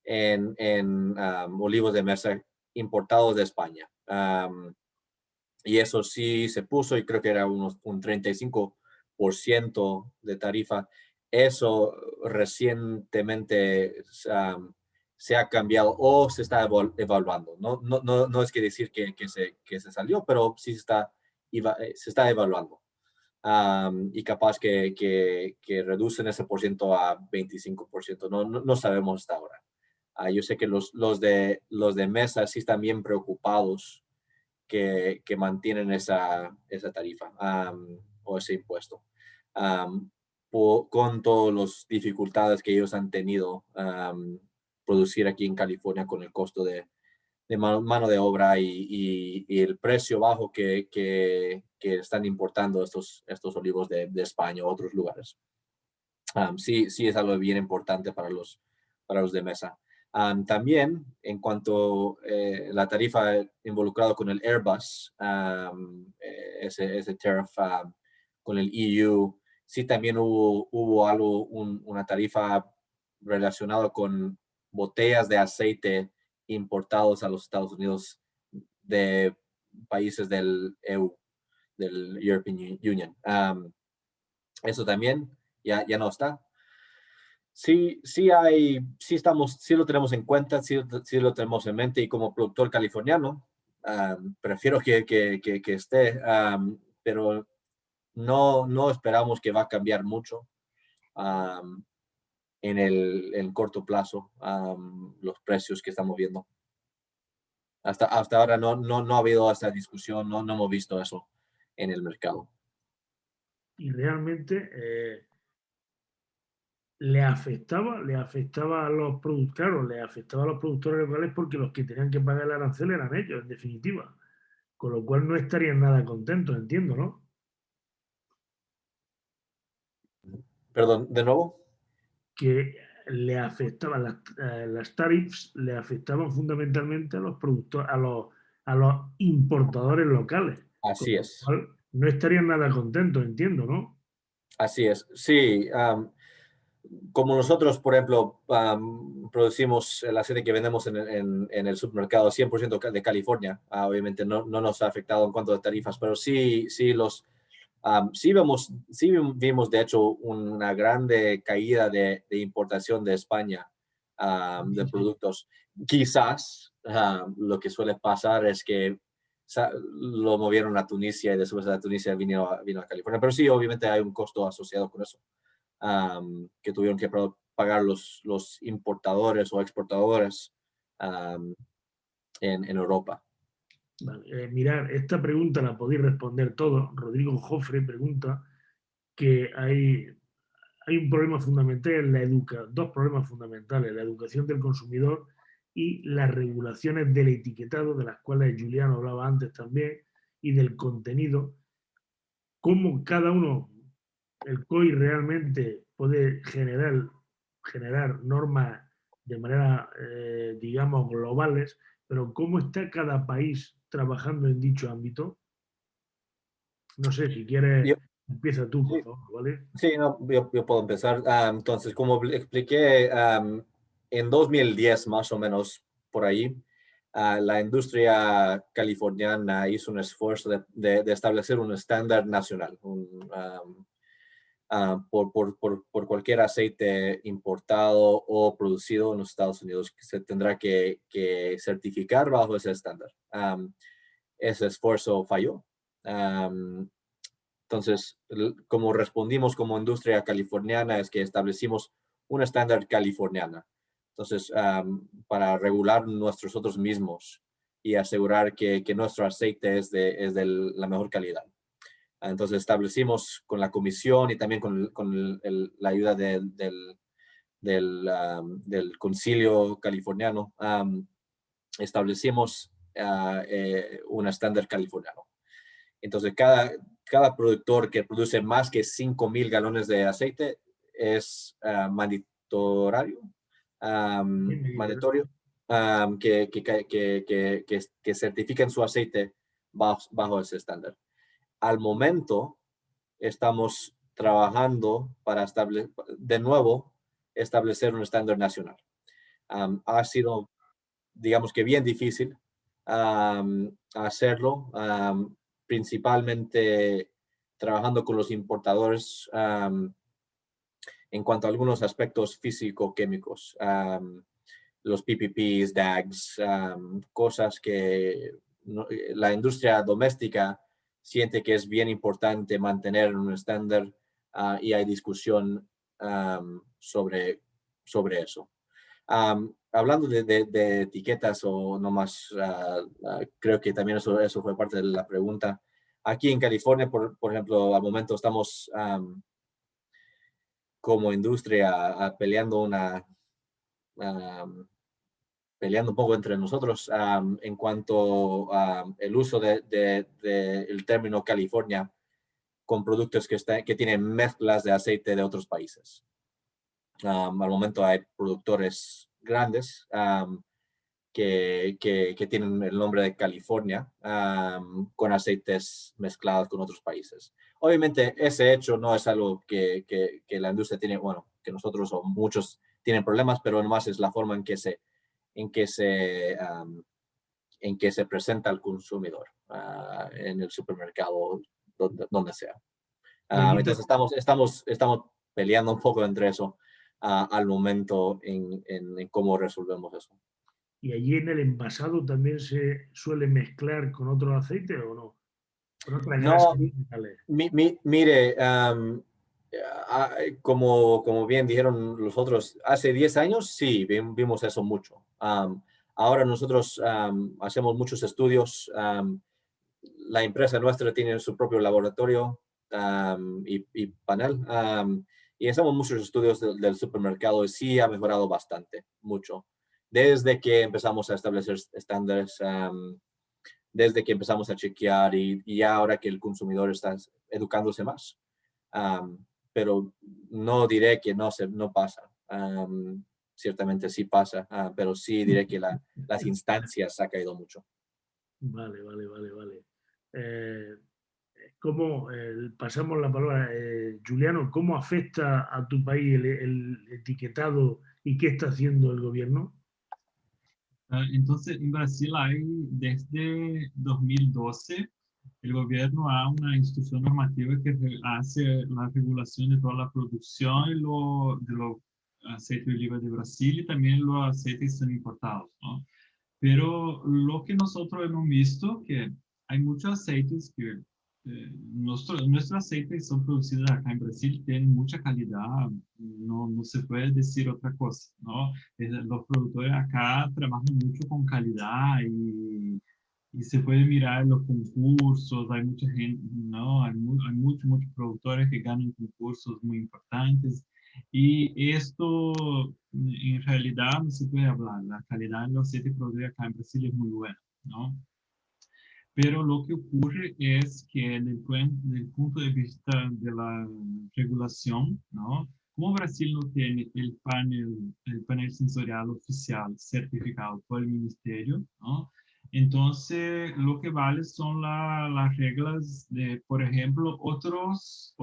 en olivos de mesa importados de España. Y eso sí se puso, y creo que era un 35% de tarifa. Eso recientemente se ha cambiado o se está evaluando. No es que decir que se salió, pero sí se está evaluando. Y capaz que reducen ese por ciento a 25%. No sabemos hasta ahora. Yo sé que los de mesa sí están bien preocupados que mantienen esa tarifa o ese impuesto. Con todas las dificultades que ellos han tenido producir aquí en California con el costo de mano de obra y el precio bajo que están importando estos olivos de España o otros lugares. Sí es algo bien importante para los de mesa. También, en cuanto a la tarifa involucrada con el Airbus, ese tariff con el EU, sí también hubo una tarifa relacionada con botellas de aceite importados a los Estados Unidos de países del EU, del European Union. Eso también ya no está. Sí lo tenemos en cuenta, sí lo tenemos en mente, y como productor californiano, prefiero que esté, pero no esperamos que va a cambiar mucho en el corto plazo, los precios que estamos viendo. Hasta ahora no ha habido esta discusión, no hemos visto eso en el mercado. Y realmente le afectaba a los productores, claro, le afectaba a los productores locales, porque los que tenían que pagar el arancel eran ellos, en definitiva. Con lo cual no estarían nada contentos, entiendo, ¿no? Perdón, ¿de nuevo? Que le afectaban las tarifas, le afectaban fundamentalmente a los productores, a los importadores locales. Así es. Con lo cual no estarían nada contentos, entiendo, ¿no? Así es, sí. Como nosotros, por ejemplo, producimos el aceite que vendemos en el supermercado 100% de California, obviamente no nos ha afectado en cuanto a tarifas, pero sí vimos de hecho una grande caída de importación de España de productos. Quizás lo que suele pasar es que lo movieron a Tunisia y después de Tunisia vino a California, pero sí, obviamente hay un costo asociado con eso. Que tuvieron que pagar los importadores o exportadores en Europa. Vale. Mirad, esta pregunta la podéis responder todos. Rodrigo Jofre pregunta que hay un problema fundamental en dos problemas fundamentales: la educación del consumidor y las regulaciones del etiquetado, de las cuales Juliano hablaba antes también, y del contenido. Cómo cada uno, el COI realmente puede generar normas de manera, digamos, globales, pero cómo está cada país trabajando en dicho ámbito. No sé, si quieres, empieza tú, por favor, ¿vale? Sí, no, yo puedo empezar. Entonces, como expliqué, en 2010 más o menos por ahí, la industria californiana hizo un esfuerzo de establecer un estándar nacional. Por cualquier aceite importado o producido en los Estados Unidos, que se tendrá que certificar bajo ese estándar. Ese esfuerzo falló. Entonces, como respondimos como industria californiana, es que establecimos un estándar californiana. Entonces, para regular nosotros mismos y asegurar que nuestro aceite es de la mejor calidad. Entonces, establecimos con la comisión y también con la ayuda del concilio californiano, establecimos un estándar californiano. Entonces, cada productor que produce más que 5,000 galones de aceite es mandatorio que certifiquen su aceite bajo ese estándar. Al momento, estamos trabajando para de nuevo establecer un estándar nacional. Ha sido, digamos que bien difícil hacerlo, principalmente trabajando con los importadores en cuanto a algunos aspectos físico-químicos, los PPPs, DAGs, cosas que la industria doméstica siente que es bien importante mantener un estándar, y hay discusión sobre eso. Hablando de etiquetas o no más, creo que también eso fue parte de la pregunta. Aquí en California, por ejemplo, al momento estamos como industria peleando un poco entre nosotros en cuanto el uso del término California con productos que tienen mezclas de aceite de otros países. Al momento hay productores grandes que tienen el nombre de California con aceites mezclados con otros países. Obviamente ese hecho no es algo que la industria tiene, bueno, que nosotros o muchos tienen problemas, pero nomás es la forma en que se en que se presenta al consumidor en el supermercado, donde sea. Entonces estamos peleando un poco entre eso al momento en cómo resolvemos eso. ¿Y allí en el envasado también se suele mezclar con otros aceites o no? Con otras grasas vegetales. Mire, como bien dijeron los otros, hace 10 años sí, vimos eso mucho. Ahora nosotros hacemos muchos estudios. La empresa nuestra tiene su propio laboratorio y panel. Y hacemos muchos estudios del supermercado y sí ha mejorado bastante, mucho. Desde que empezamos a establecer estándares, desde que empezamos a chequear y ahora que el consumidor está educándose más. Pero no diré que no pasa. Ciertamente sí pasa, pero sí diré que las instancias ha caído mucho. Vale. ¿Cómo, pasamos la palabra, Juliano, cómo afecta a tu país el etiquetado y qué está haciendo el gobierno? Entonces, en Brasil hay desde 2012, el gobierno ha una institución normativa que hace la regulación de toda la producción de los aceites de oliva de Brasil y también los aceites son importados, ¿no? Pero lo que nosotros hemos visto que hay muchos aceites que nuestros aceites son producidos acá en Brasil, tienen mucha calidad, no se puede decir otra cosa, ¿no? Los productores acá trabajan mucho con calidad y se puede mirar en los concursos, hay mucha gente, ¿no? Hay muchos productores que ganan concursos muy importantes. Y esto, en realidad, no se puede hablar. La calidad de los aceites producidos acá en Brasil es muy buena, ¿no? Pero lo que ocurre es que del punto de vista de la regulación, ¿no? Como Brasil no tiene el panel sensorial oficial certificado por el ministerio, ¿no? Entonces, lo que vale son las reglas de, por ejemplo, otros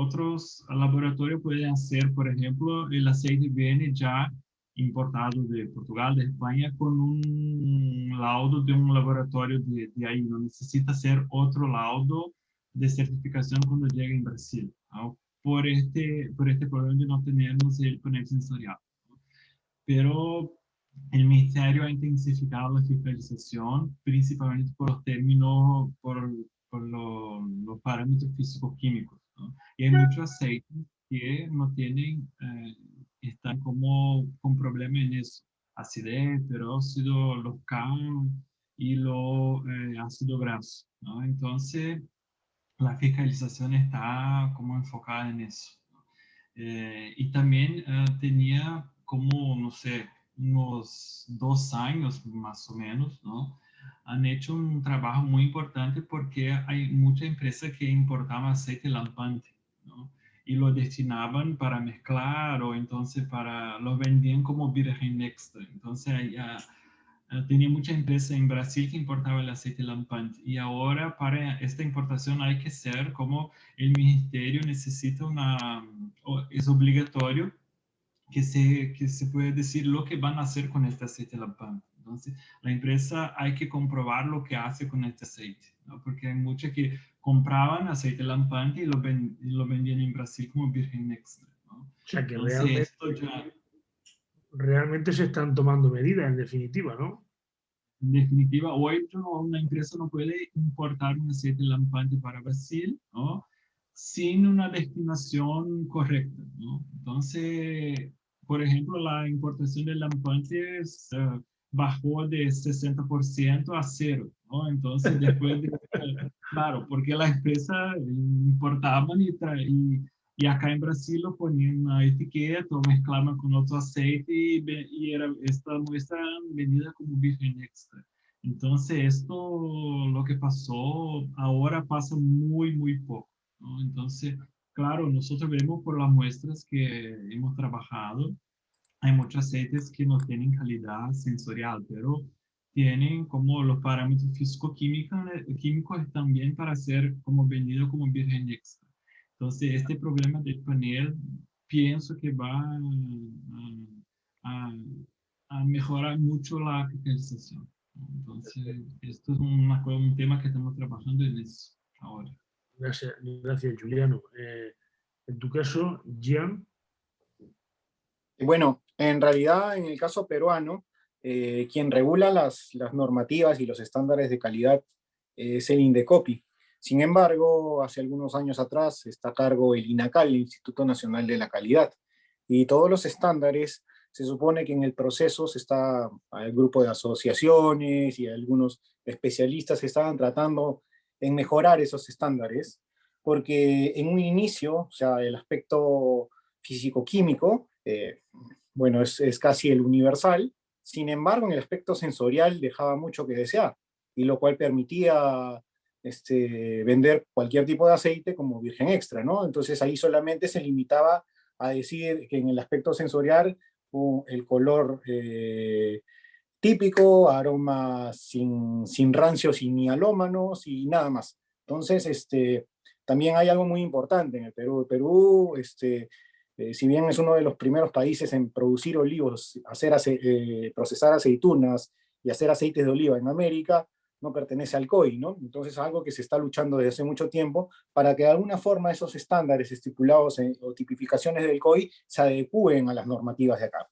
laboratorios pueden hacer, por ejemplo, el aceite viene ya importado de Portugal, de España, con un laudo de un laboratorio de ahí. No necesita ser otro laudo de certificación cuando llegue en Brasil, ¿no? Por este problema de no tenemos el panel sensorial, ¿no? Pero el ministerio ha intensificado la fiscalización, principalmente por los términos, por los parámetros físico-químicos, ¿no? Y hay muchos aceites que no tienen, están como con problemas en eso. Acidez, peróxido, los CAM y los ácido graso, ¿no? Entonces, la fiscalización está como enfocada en eso, ¿no? Y también tenía como, no sé, unos 2 años más o menos, ¿no? Han hecho un trabajo muy importante porque hay muchas empresas que importaban aceite lampante, ¿no? Y lo destinaban para mezclar o entonces los vendían como virgen extra. Entonces tenía mucha empresa en Brasil que importaba el aceite lampante y ahora para esta importación hay que ser como el ministerio necesita es obligatorio que se puede decir lo que van a hacer con este aceite lampante. Entonces, la empresa hay que comprobar lo que hace con este aceite, ¿no? Porque hay muchas que compraban aceite lampante y lo vendían en Brasil como virgen extra, ¿no? O sea que Entonces, esto ya... realmente se están tomando medidas, en definitiva, ¿no? En definitiva, hoy una empresa no puede importar un aceite lampante para Brasil, ¿no? Sin una destinación correcta, ¿no? Entonces, por ejemplo, la importación de lampantes bajó de 60% a cero, ¿no? Entonces, después de, claro, porque las empresas importaban y acá en Brasil lo ponían una etiqueta o mezclaban con otro aceite y esta muestra vendida como virgen extra. Entonces, esto, lo que pasó, ahora pasa muy, muy poco, ¿no? Entonces, claro, nosotros vemos por las muestras que hemos trabajado, hay muchos aceites que no tienen calidad sensorial, pero tienen como los parámetros físico-químicos también para ser como vendido como virgen extra. Entonces, este problema del panel pienso que va a mejorar mucho la capitalización, ¿no? Entonces, esto es un tema que estamos trabajando en eso ahora. Gracias, gracias Juliano. En tu caso, Gian. Bueno, en realidad, en el caso peruano, quien regula las normativas y los estándares de calidad es el INDECOPI. Sin embargo, hace algunos años atrás está a cargo el INACAL, el Instituto Nacional de la Calidad. Y todos los estándares, se supone que en el proceso hay un grupo de asociaciones y algunos especialistas que estaban tratando en mejorar esos estándares, porque en un inicio, o sea, el aspecto físico-químico, bueno, es casi el universal. Sin embargo, en el aspecto sensorial dejaba mucho que desear, y lo cual permitía vender cualquier tipo de aceite como virgen extra, ¿no? Entonces ahí solamente se limitaba a decir que en el aspecto sensorial el color típico, aromas sin rancios y ni alómanos y nada más. Entonces, también hay algo muy importante en el Perú. El Perú, si bien es uno de los primeros países en producir olivos, procesar aceitunas y hacer aceites de oliva en América, no pertenece al COI, ¿no? Entonces, algo que se está luchando desde hace mucho tiempo para que de alguna forma esos estándares estipulados o tipificaciones del COI se adecúen a las normativas de acá.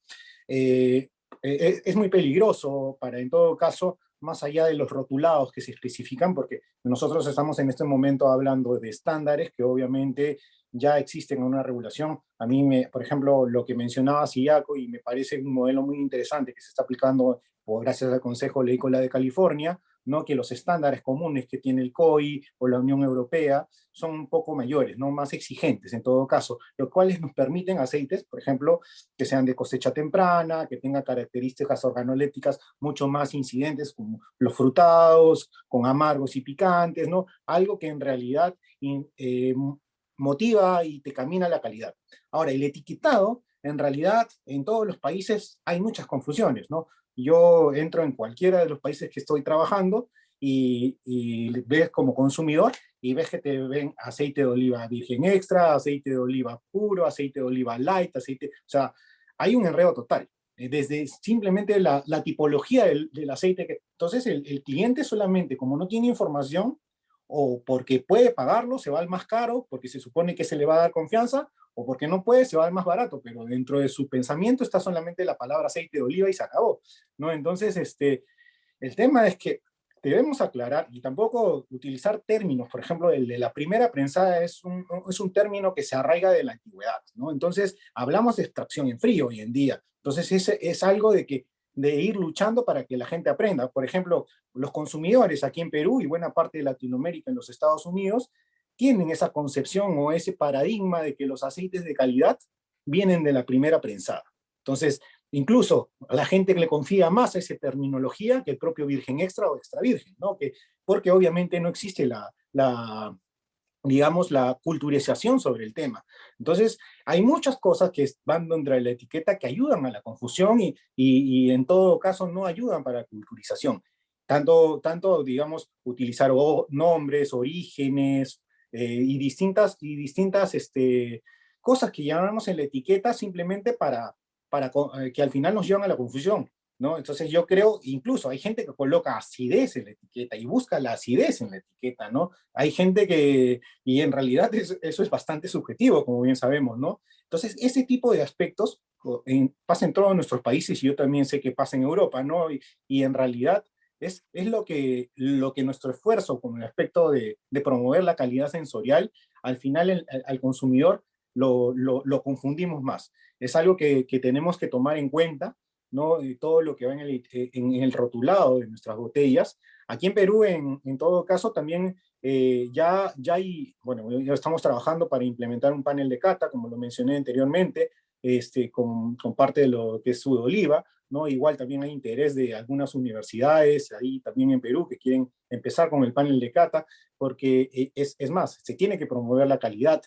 Es muy peligroso en todo caso, más allá de los rotulados que se especifican, porque nosotros estamos en este momento hablando de estándares que obviamente ya existen en una regulación. A mí, por ejemplo, lo que mencionaba Siaco, y me parece un modelo muy interesante que se está aplicando gracias al Consejo Leícola de California, ¿no? Que los estándares comunes que tiene el COI o la Unión Europea son un poco mayores, ¿no? Más exigentes en todo caso, los cuales nos permiten aceites, por ejemplo, que sean de cosecha temprana, que tengan características organolépticas mucho más incidentes, como los frutados, con amargos y picantes, ¿no? Algo que en realidad motiva y te camina la calidad. Ahora, el etiquetado, en realidad, en todos los países hay muchas confusiones, ¿no? Yo entro en cualquiera de los países que estoy trabajando y ves como consumidor y ves que te ven aceite de oliva virgen extra, aceite de oliva puro, aceite de oliva light, o sea, hay un enredo total. Desde simplemente la tipología del aceite. Entonces el cliente solamente, como no tiene información, o porque puede pagarlo, se va al más caro, porque se supone que se le va a dar confianza, o porque no puede, se va al más barato, pero dentro de su pensamiento está solamente la palabra aceite de oliva y se acabó, ¿no? Entonces, el tema es que debemos aclarar y tampoco utilizar términos, por ejemplo, el de la primera prensada es un término que se arraiga de la antigüedad, ¿no? Entonces, hablamos de extracción en frío hoy en día. Entonces, es algo de ir luchando para que la gente aprenda. Por ejemplo, los consumidores aquí en Perú y buena parte de Latinoamérica, en los Estados Unidos, tienen esa concepción o ese paradigma de que los aceites de calidad vienen de la primera prensada. Entonces, incluso a la gente que le confía más a esa terminología que el propio virgen extra o extra virgen, ¿no? Porque obviamente no existe digamos, la culturización sobre el tema. Entonces, hay muchas cosas que van dentro de la etiqueta que ayudan a la confusión y en todo caso no ayudan para la culturización. Tanto digamos, utilizar nombres, orígenes y distintas cosas que llamamos en la etiqueta simplemente para que al final nos llevan a la confusión, ¿no? Entonces yo creo, incluso hay gente que coloca acidez en la etiqueta y busca la acidez en la etiqueta, ¿no? Hay gente y en realidad eso es bastante subjetivo, como bien sabemos, ¿no? Entonces ese tipo de aspectos pasa en todos nuestros países y yo también sé que pasa en Europa, ¿no? Y en realidad es lo que nuestro esfuerzo con el aspecto de promover la calidad sensorial, al final al consumidor lo confundimos más. Es algo que tenemos que tomar en cuenta, ¿no? Y todo lo que va en el rotulado de nuestras botellas. Aquí en Perú, en todo caso, también ya bueno, ya estamos trabajando para implementar un panel de cata, como lo mencioné anteriormente, con parte de lo que es Sudoliva, ¿no? Igual también hay interés de algunas universidades ahí también en Perú que quieren empezar con el panel de cata, porque es más, se tiene que promover la calidad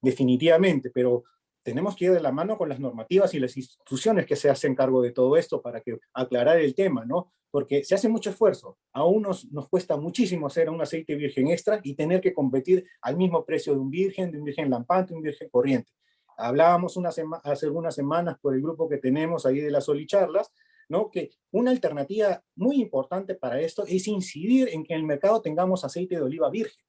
definitivamente, pero tenemos que ir de la mano con las normativas y las instituciones que se hacen cargo de todo esto para aclarar el tema, ¿no? Porque se hace mucho esfuerzo. A unos nos cuesta muchísimo hacer un aceite virgen extra y tener que competir al mismo precio de un virgen lampante, un virgen corriente. Hablábamos hace algunas semanas por el grupo que tenemos ahí de las Solicharlas, ¿no? Que una alternativa muy importante para esto es incidir en que en el mercado tengamos aceite de oliva virgen,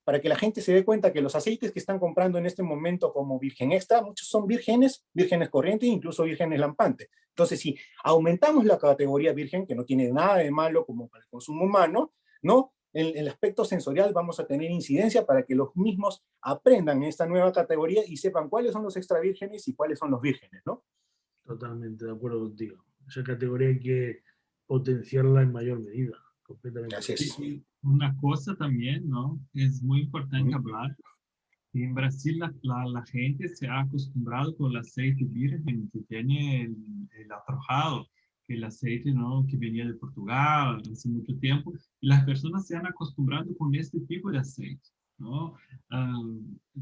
para que la gente se dé cuenta que los aceites que están comprando en este momento como virgen extra, muchos son vírgenes corrientes, incluso vírgenes lampantes. Entonces, si aumentamos la categoría virgen, que no tiene nada de malo como para el consumo humano, ¿no? En el aspecto sensorial vamos a tener incidencia para que los mismos aprendan esta nueva categoría y sepan cuáles son los extra vírgenes y cuáles son los vírgenes, ¿no? Totalmente de acuerdo contigo. Esa categoría hay que potenciarla en mayor medida. Completamente. Así es. Y una cosa también, ¿no? Es muy importante hablar. En Brasil la gente se ha acostumbrado con el aceite virgen que tiene el atrojado, que el aceite, ¿no? Que venía de Portugal hace mucho tiempo, y las personas se han acostumbrado con este tipo de aceite, ¿no?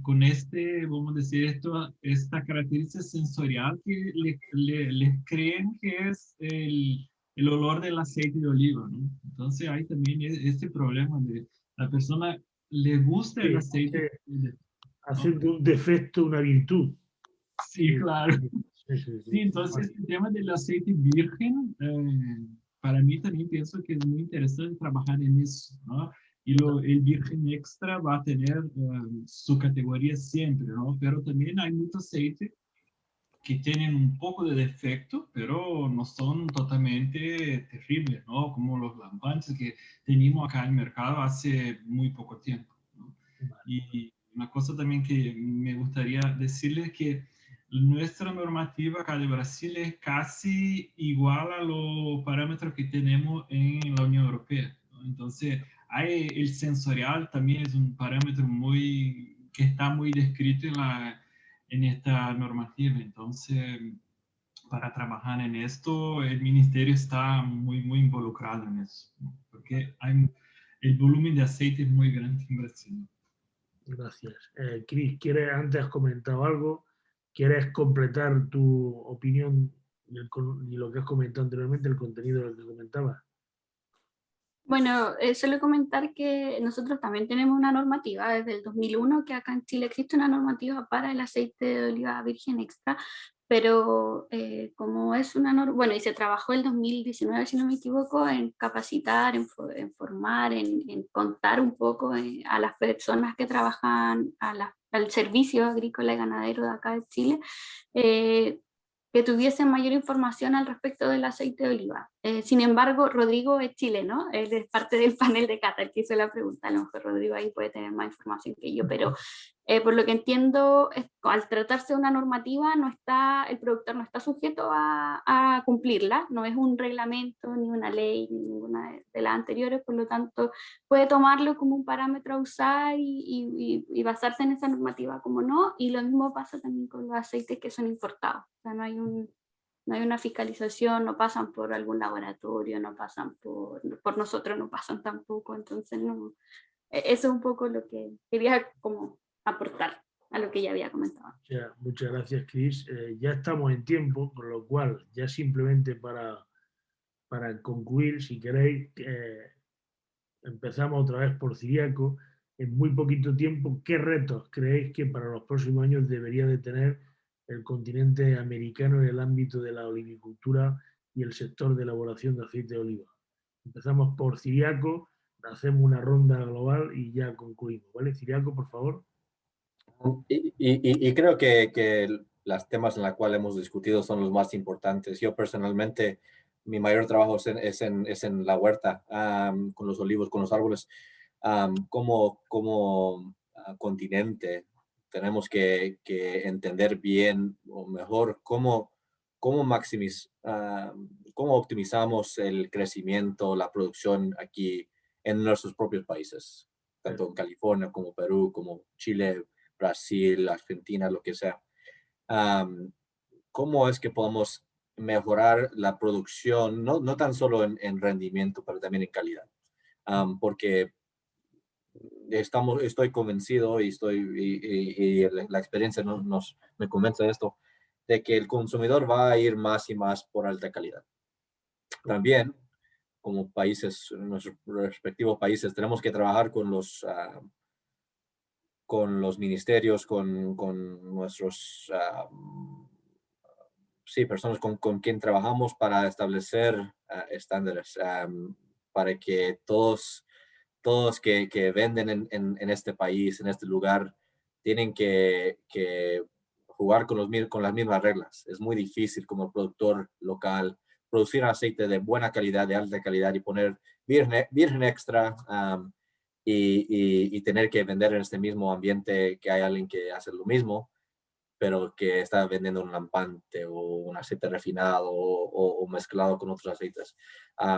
Con este, vamos a decir esto, esta característica sensorial que les creen que es el olor del aceite de oliva, ¿no? Entonces hay también este problema de la persona le gusta el aceite. Hacer de un defecto una virtud. Sí, claro. Sí, sí, sí. Sí, entonces el tema del aceite virgen, para mí también pienso que es muy interesante trabajar en eso, ¿no? Y el virgen extra va a tener su categoría siempre, ¿no? Pero también hay mucho aceite que tienen un poco de defecto, pero no son totalmente terribles, ¿no? Como los lampantes que teníamos acá en el mercado hace muy poco tiempo, ¿no? Vale. Y una cosa también que me gustaría decirles es que nuestra normativa acá de Brasil es casi igual a los parámetros que tenemos en la Unión Europea, ¿no? Entonces, el sensorial también es un parámetro que está muy descrito en esta normativa. Entonces, para trabajar en esto, el ministerio está muy involucrado en eso, ¿no? Porque el volumen de aceite es muy grande en Brasil. Gracias. Cris, antes has comentado algo, ¿quieres completar tu opinión y lo que has comentado anteriormente, el contenido de lo que comentabas? Bueno, solo comentar que nosotros también tenemos una normativa desde el 2001, que acá en Chile existe una normativa para el aceite de oliva virgen extra, pero como es una norma, bueno, y se trabajó el 2019, si no me equivoco, en capacitar, en formar, en contar un poco a las personas que trabajan al servicio agrícola y ganadero de acá de Chile, que tuviesen mayor información al respecto del aceite de oliva. Sin embargo, Rodrigo es chileno, él es parte del panel de cata, el que hizo la pregunta. A lo mejor Rodrigo ahí puede tener más información que yo, pero por lo que entiendo, al tratarse de una normativa, el productor no está sujeto a cumplirla, no es un reglamento, ni una ley, ni ninguna de las anteriores, por lo tanto, puede tomarlo como un parámetro a usar y basarse en esa normativa como no, y lo mismo pasa también con los aceites que son importados, o sea, no hay una fiscalización, no pasan por algún laboratorio, no pasan por nosotros, no pasan tampoco, entonces no, eso es un poco lo que quería como aportar a lo que ya había comentado. Muchas gracias, Cris. Ya estamos en tiempo, con lo cual, ya simplemente para concluir, si queréis, empezamos otra vez por Ciriaco. En muy poquito tiempo, ¿qué retos creéis que para los próximos años debería de tener el continente americano en el ámbito de la olivicultura y el sector de elaboración de aceite de oliva? Empezamos por Ciriaco, hacemos una ronda global y ya concluimos, ¿vale? Ciriaco, por favor. Y creo que los temas en los cuales hemos discutido son los más importantes. Yo personalmente, mi mayor trabajo es en la huerta, con los olivos, con los árboles. Como continente tenemos que entender bien o mejor cómo optimizamos el crecimiento, la producción aquí en nuestros propios países, tanto en California como Perú, como Chile, Brasil, Argentina, lo que sea. ¿Cómo es que podemos mejorar la producción, no tan solo en rendimiento, pero también en calidad? Porque estoy convencido y la experiencia me convence de esto, de que el consumidor va a ir más y más por alta calidad. También, como países, nuestros respectivos países, tenemos que trabajar con con los ministerios, con nuestros, sí, personas con quien trabajamos para establecer estándares, para que todos que venden en este país, en este lugar, tienen que jugar con las mismas reglas. Es muy difícil como productor local producir aceite de buena calidad, de alta calidad y poner virgen extra y tener que vender en este mismo ambiente que hay alguien que hace lo mismo, pero que está vendiendo un lampante o un aceite refinado o mezclado con otros aceites.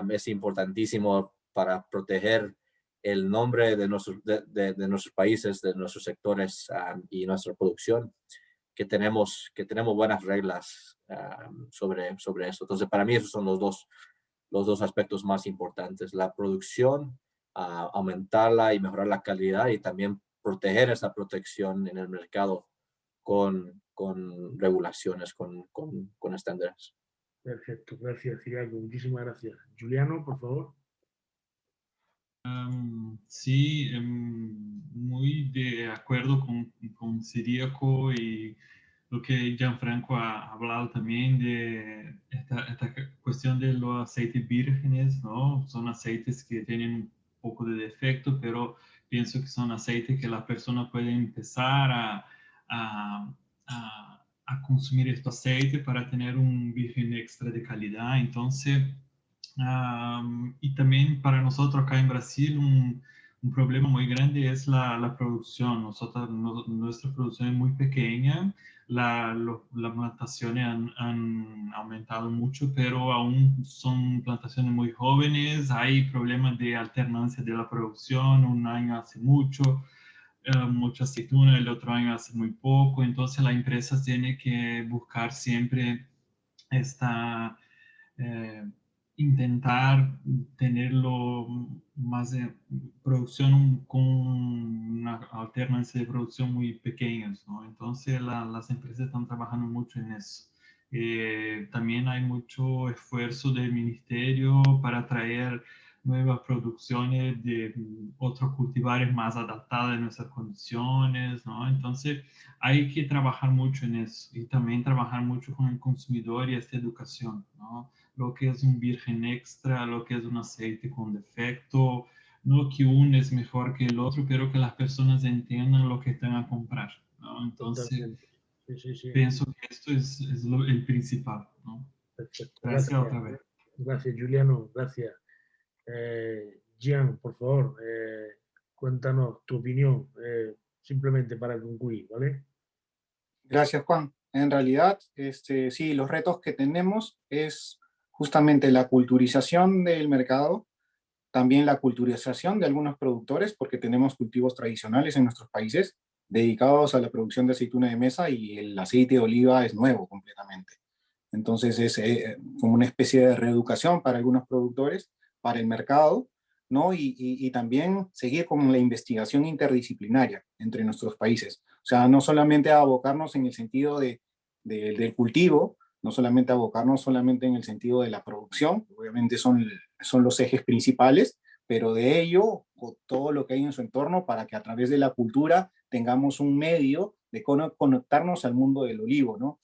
Es importantísimo para proteger el nombre de nuestros países, de nuestros sectores y nuestra producción, que tenemos buenas reglas sobre eso. Entonces, para mí esos son los dos aspectos más importantes: la producción, aumentarla y mejorar la calidad, y también proteger esa protección en el mercado con regulaciones, con estándares. Perfecto, gracias, Ciriaco, muchísimas gracias. Juliano, por favor. Sí, muy de acuerdo con Ciriaco y lo que Gianfranco ha hablado también de esta cuestión de los aceites vírgenes, ¿no? Son aceites que tienen un poco de defecto, pero pienso que son aceites que la persona puede empezar a consumir este aceite para tener un virgen extra de calidad. Entonces, y también para nosotros acá en Brasil un problema muy grande es la producción. Nuestra producción es muy pequeña, las plantaciones han aumentado mucho, pero aún son plantaciones muy jóvenes, hay problemas de alternancia de la producción, un año hace mucho, mucha aceituna, el otro año hace muy poco, entonces la empresa tiene que buscar siempre esta... intentar tenerlo más producción con una alternancia de producción muy pequeñas, ¿no? Entonces las empresas están trabajando mucho en eso. También hay mucho esfuerzo del ministerio para traer nuevas producciones de otros cultivares más adaptadas a nuestras condiciones, ¿no? Entonces hay que trabajar mucho en eso y también trabajar mucho con el consumidor y esta educación, ¿no? Lo que es un virgen extra, lo que es un aceite con defecto, no que uno es mejor que el otro, pero que las personas entiendan lo que están a comprar, ¿no? Entonces, sí. pienso que esto es el principal, ¿no? Perfecto. Gracias otra vez. Gracias, Juliano. Gracias. Gian, por favor, cuéntanos tu opinión, simplemente para concluir, ¿vale? Gracias, Juan. En realidad, sí, los retos que tenemos es justamente la culturización del mercado, también la culturización de algunos productores, porque tenemos cultivos tradicionales en nuestros países dedicados a la producción de aceituna de mesa y el aceite de oliva es nuevo completamente. Entonces es como una especie de reeducación para algunos productores, para el mercado, ¿no? Y también seguir con la investigación interdisciplinaria entre nuestros países. O sea, no solamente abocarnos en el sentido del cultivo, no solamente abocarnos solamente en el sentido de la producción, obviamente son los ejes principales, pero de ello, todo lo que hay en su entorno para que a través de la cultura tengamos un medio de conectarnos al mundo del olivo, ¿no?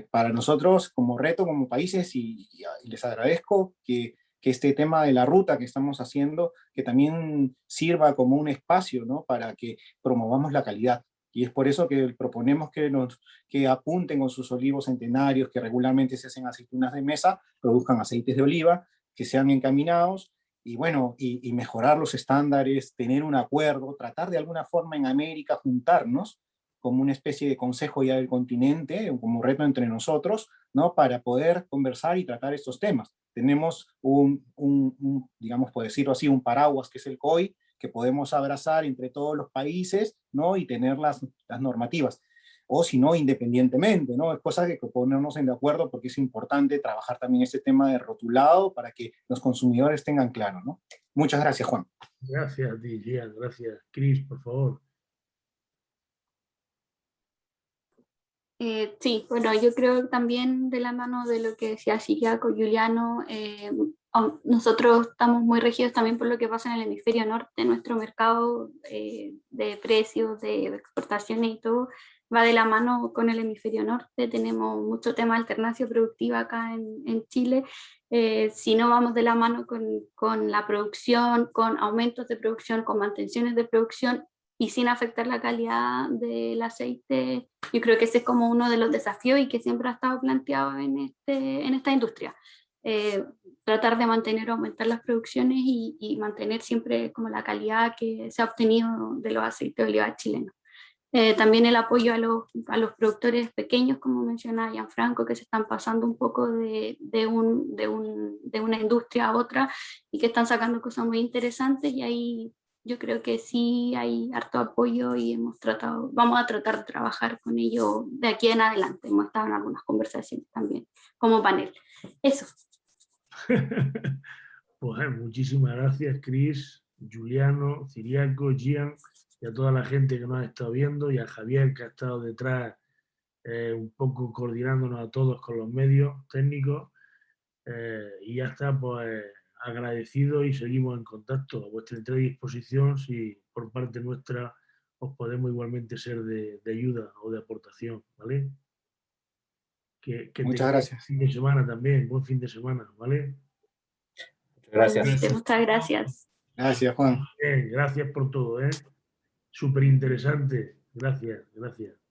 Para nosotros como reto, como países, y les agradezco que este tema de la ruta que estamos haciendo, que también sirva como un espacio, ¿no? Para que promovamos la calidad. Y es por eso que proponemos que apunten con sus olivos centenarios, que regularmente se hacen aceitunas de mesa, produzcan aceites de oliva, que sean encaminados, y bueno, y mejorar los estándares, tener un acuerdo, tratar de alguna forma en América juntarnos como una especie de consejo ya del continente, como reto entre nosotros, ¿no? Para poder conversar y tratar estos temas. Tenemos digamos, por decirlo así, un paraguas que es el COI, que podemos abrazar entre todos los países, ¿no? Y tener las normativas. O si no, independientemente, ¿no? Es cosa de ponernos de acuerdo porque es importante trabajar también este tema de rotulado para que los consumidores tengan claro, ¿no? Muchas gracias, Juan. Gracias a ti, Gian, gracias. Cris, por favor. Sí, bueno, yo creo también de la mano de lo que decía Siriaco, Juliano, nosotros estamos muy regidos también por lo que pasa en el hemisferio norte. Nuestro mercado de precios, de exportaciones y todo va de la mano con el hemisferio norte. Tenemos mucho tema de alternancia productiva acá en Chile. Si no vamos de la mano con la producción, con aumentos de producción, con mantenciones de producción y sin afectar la calidad del aceite, yo creo que ese es como uno de los desafíos y que siempre ha estado planteado en esta industria. Tratar de mantener o aumentar las producciones y mantener siempre como la calidad que se ha obtenido de los aceites de oliva chilenos. También el apoyo a los productores pequeños, como mencionaba Gianfranco, que se están pasando un poco de una industria a otra y que están sacando cosas muy interesantes, y ahí yo creo que sí hay harto apoyo y vamos a tratar de trabajar con ello de aquí en adelante. Hemos estado en algunas conversaciones también como panel. Eso. Pues muchísimas gracias, Cris, Juliano, Ciriaco, Gian, y a toda la gente que nos ha estado viendo, y a Javier, que ha estado detrás un poco coordinándonos a todos con los medios técnicos. Y ya está, pues agradecido, y seguimos en contacto a vuestra entera disposición si por parte nuestra os podemos igualmente ser de ayuda o de aportación, ¿vale? Que Muchas gracias. fin de semana también, buen fin de semana, ¿vale? Gracias. Muchas gracias. Gracias, Juan. Gracias por todo, súper interesante. Gracias, gracias.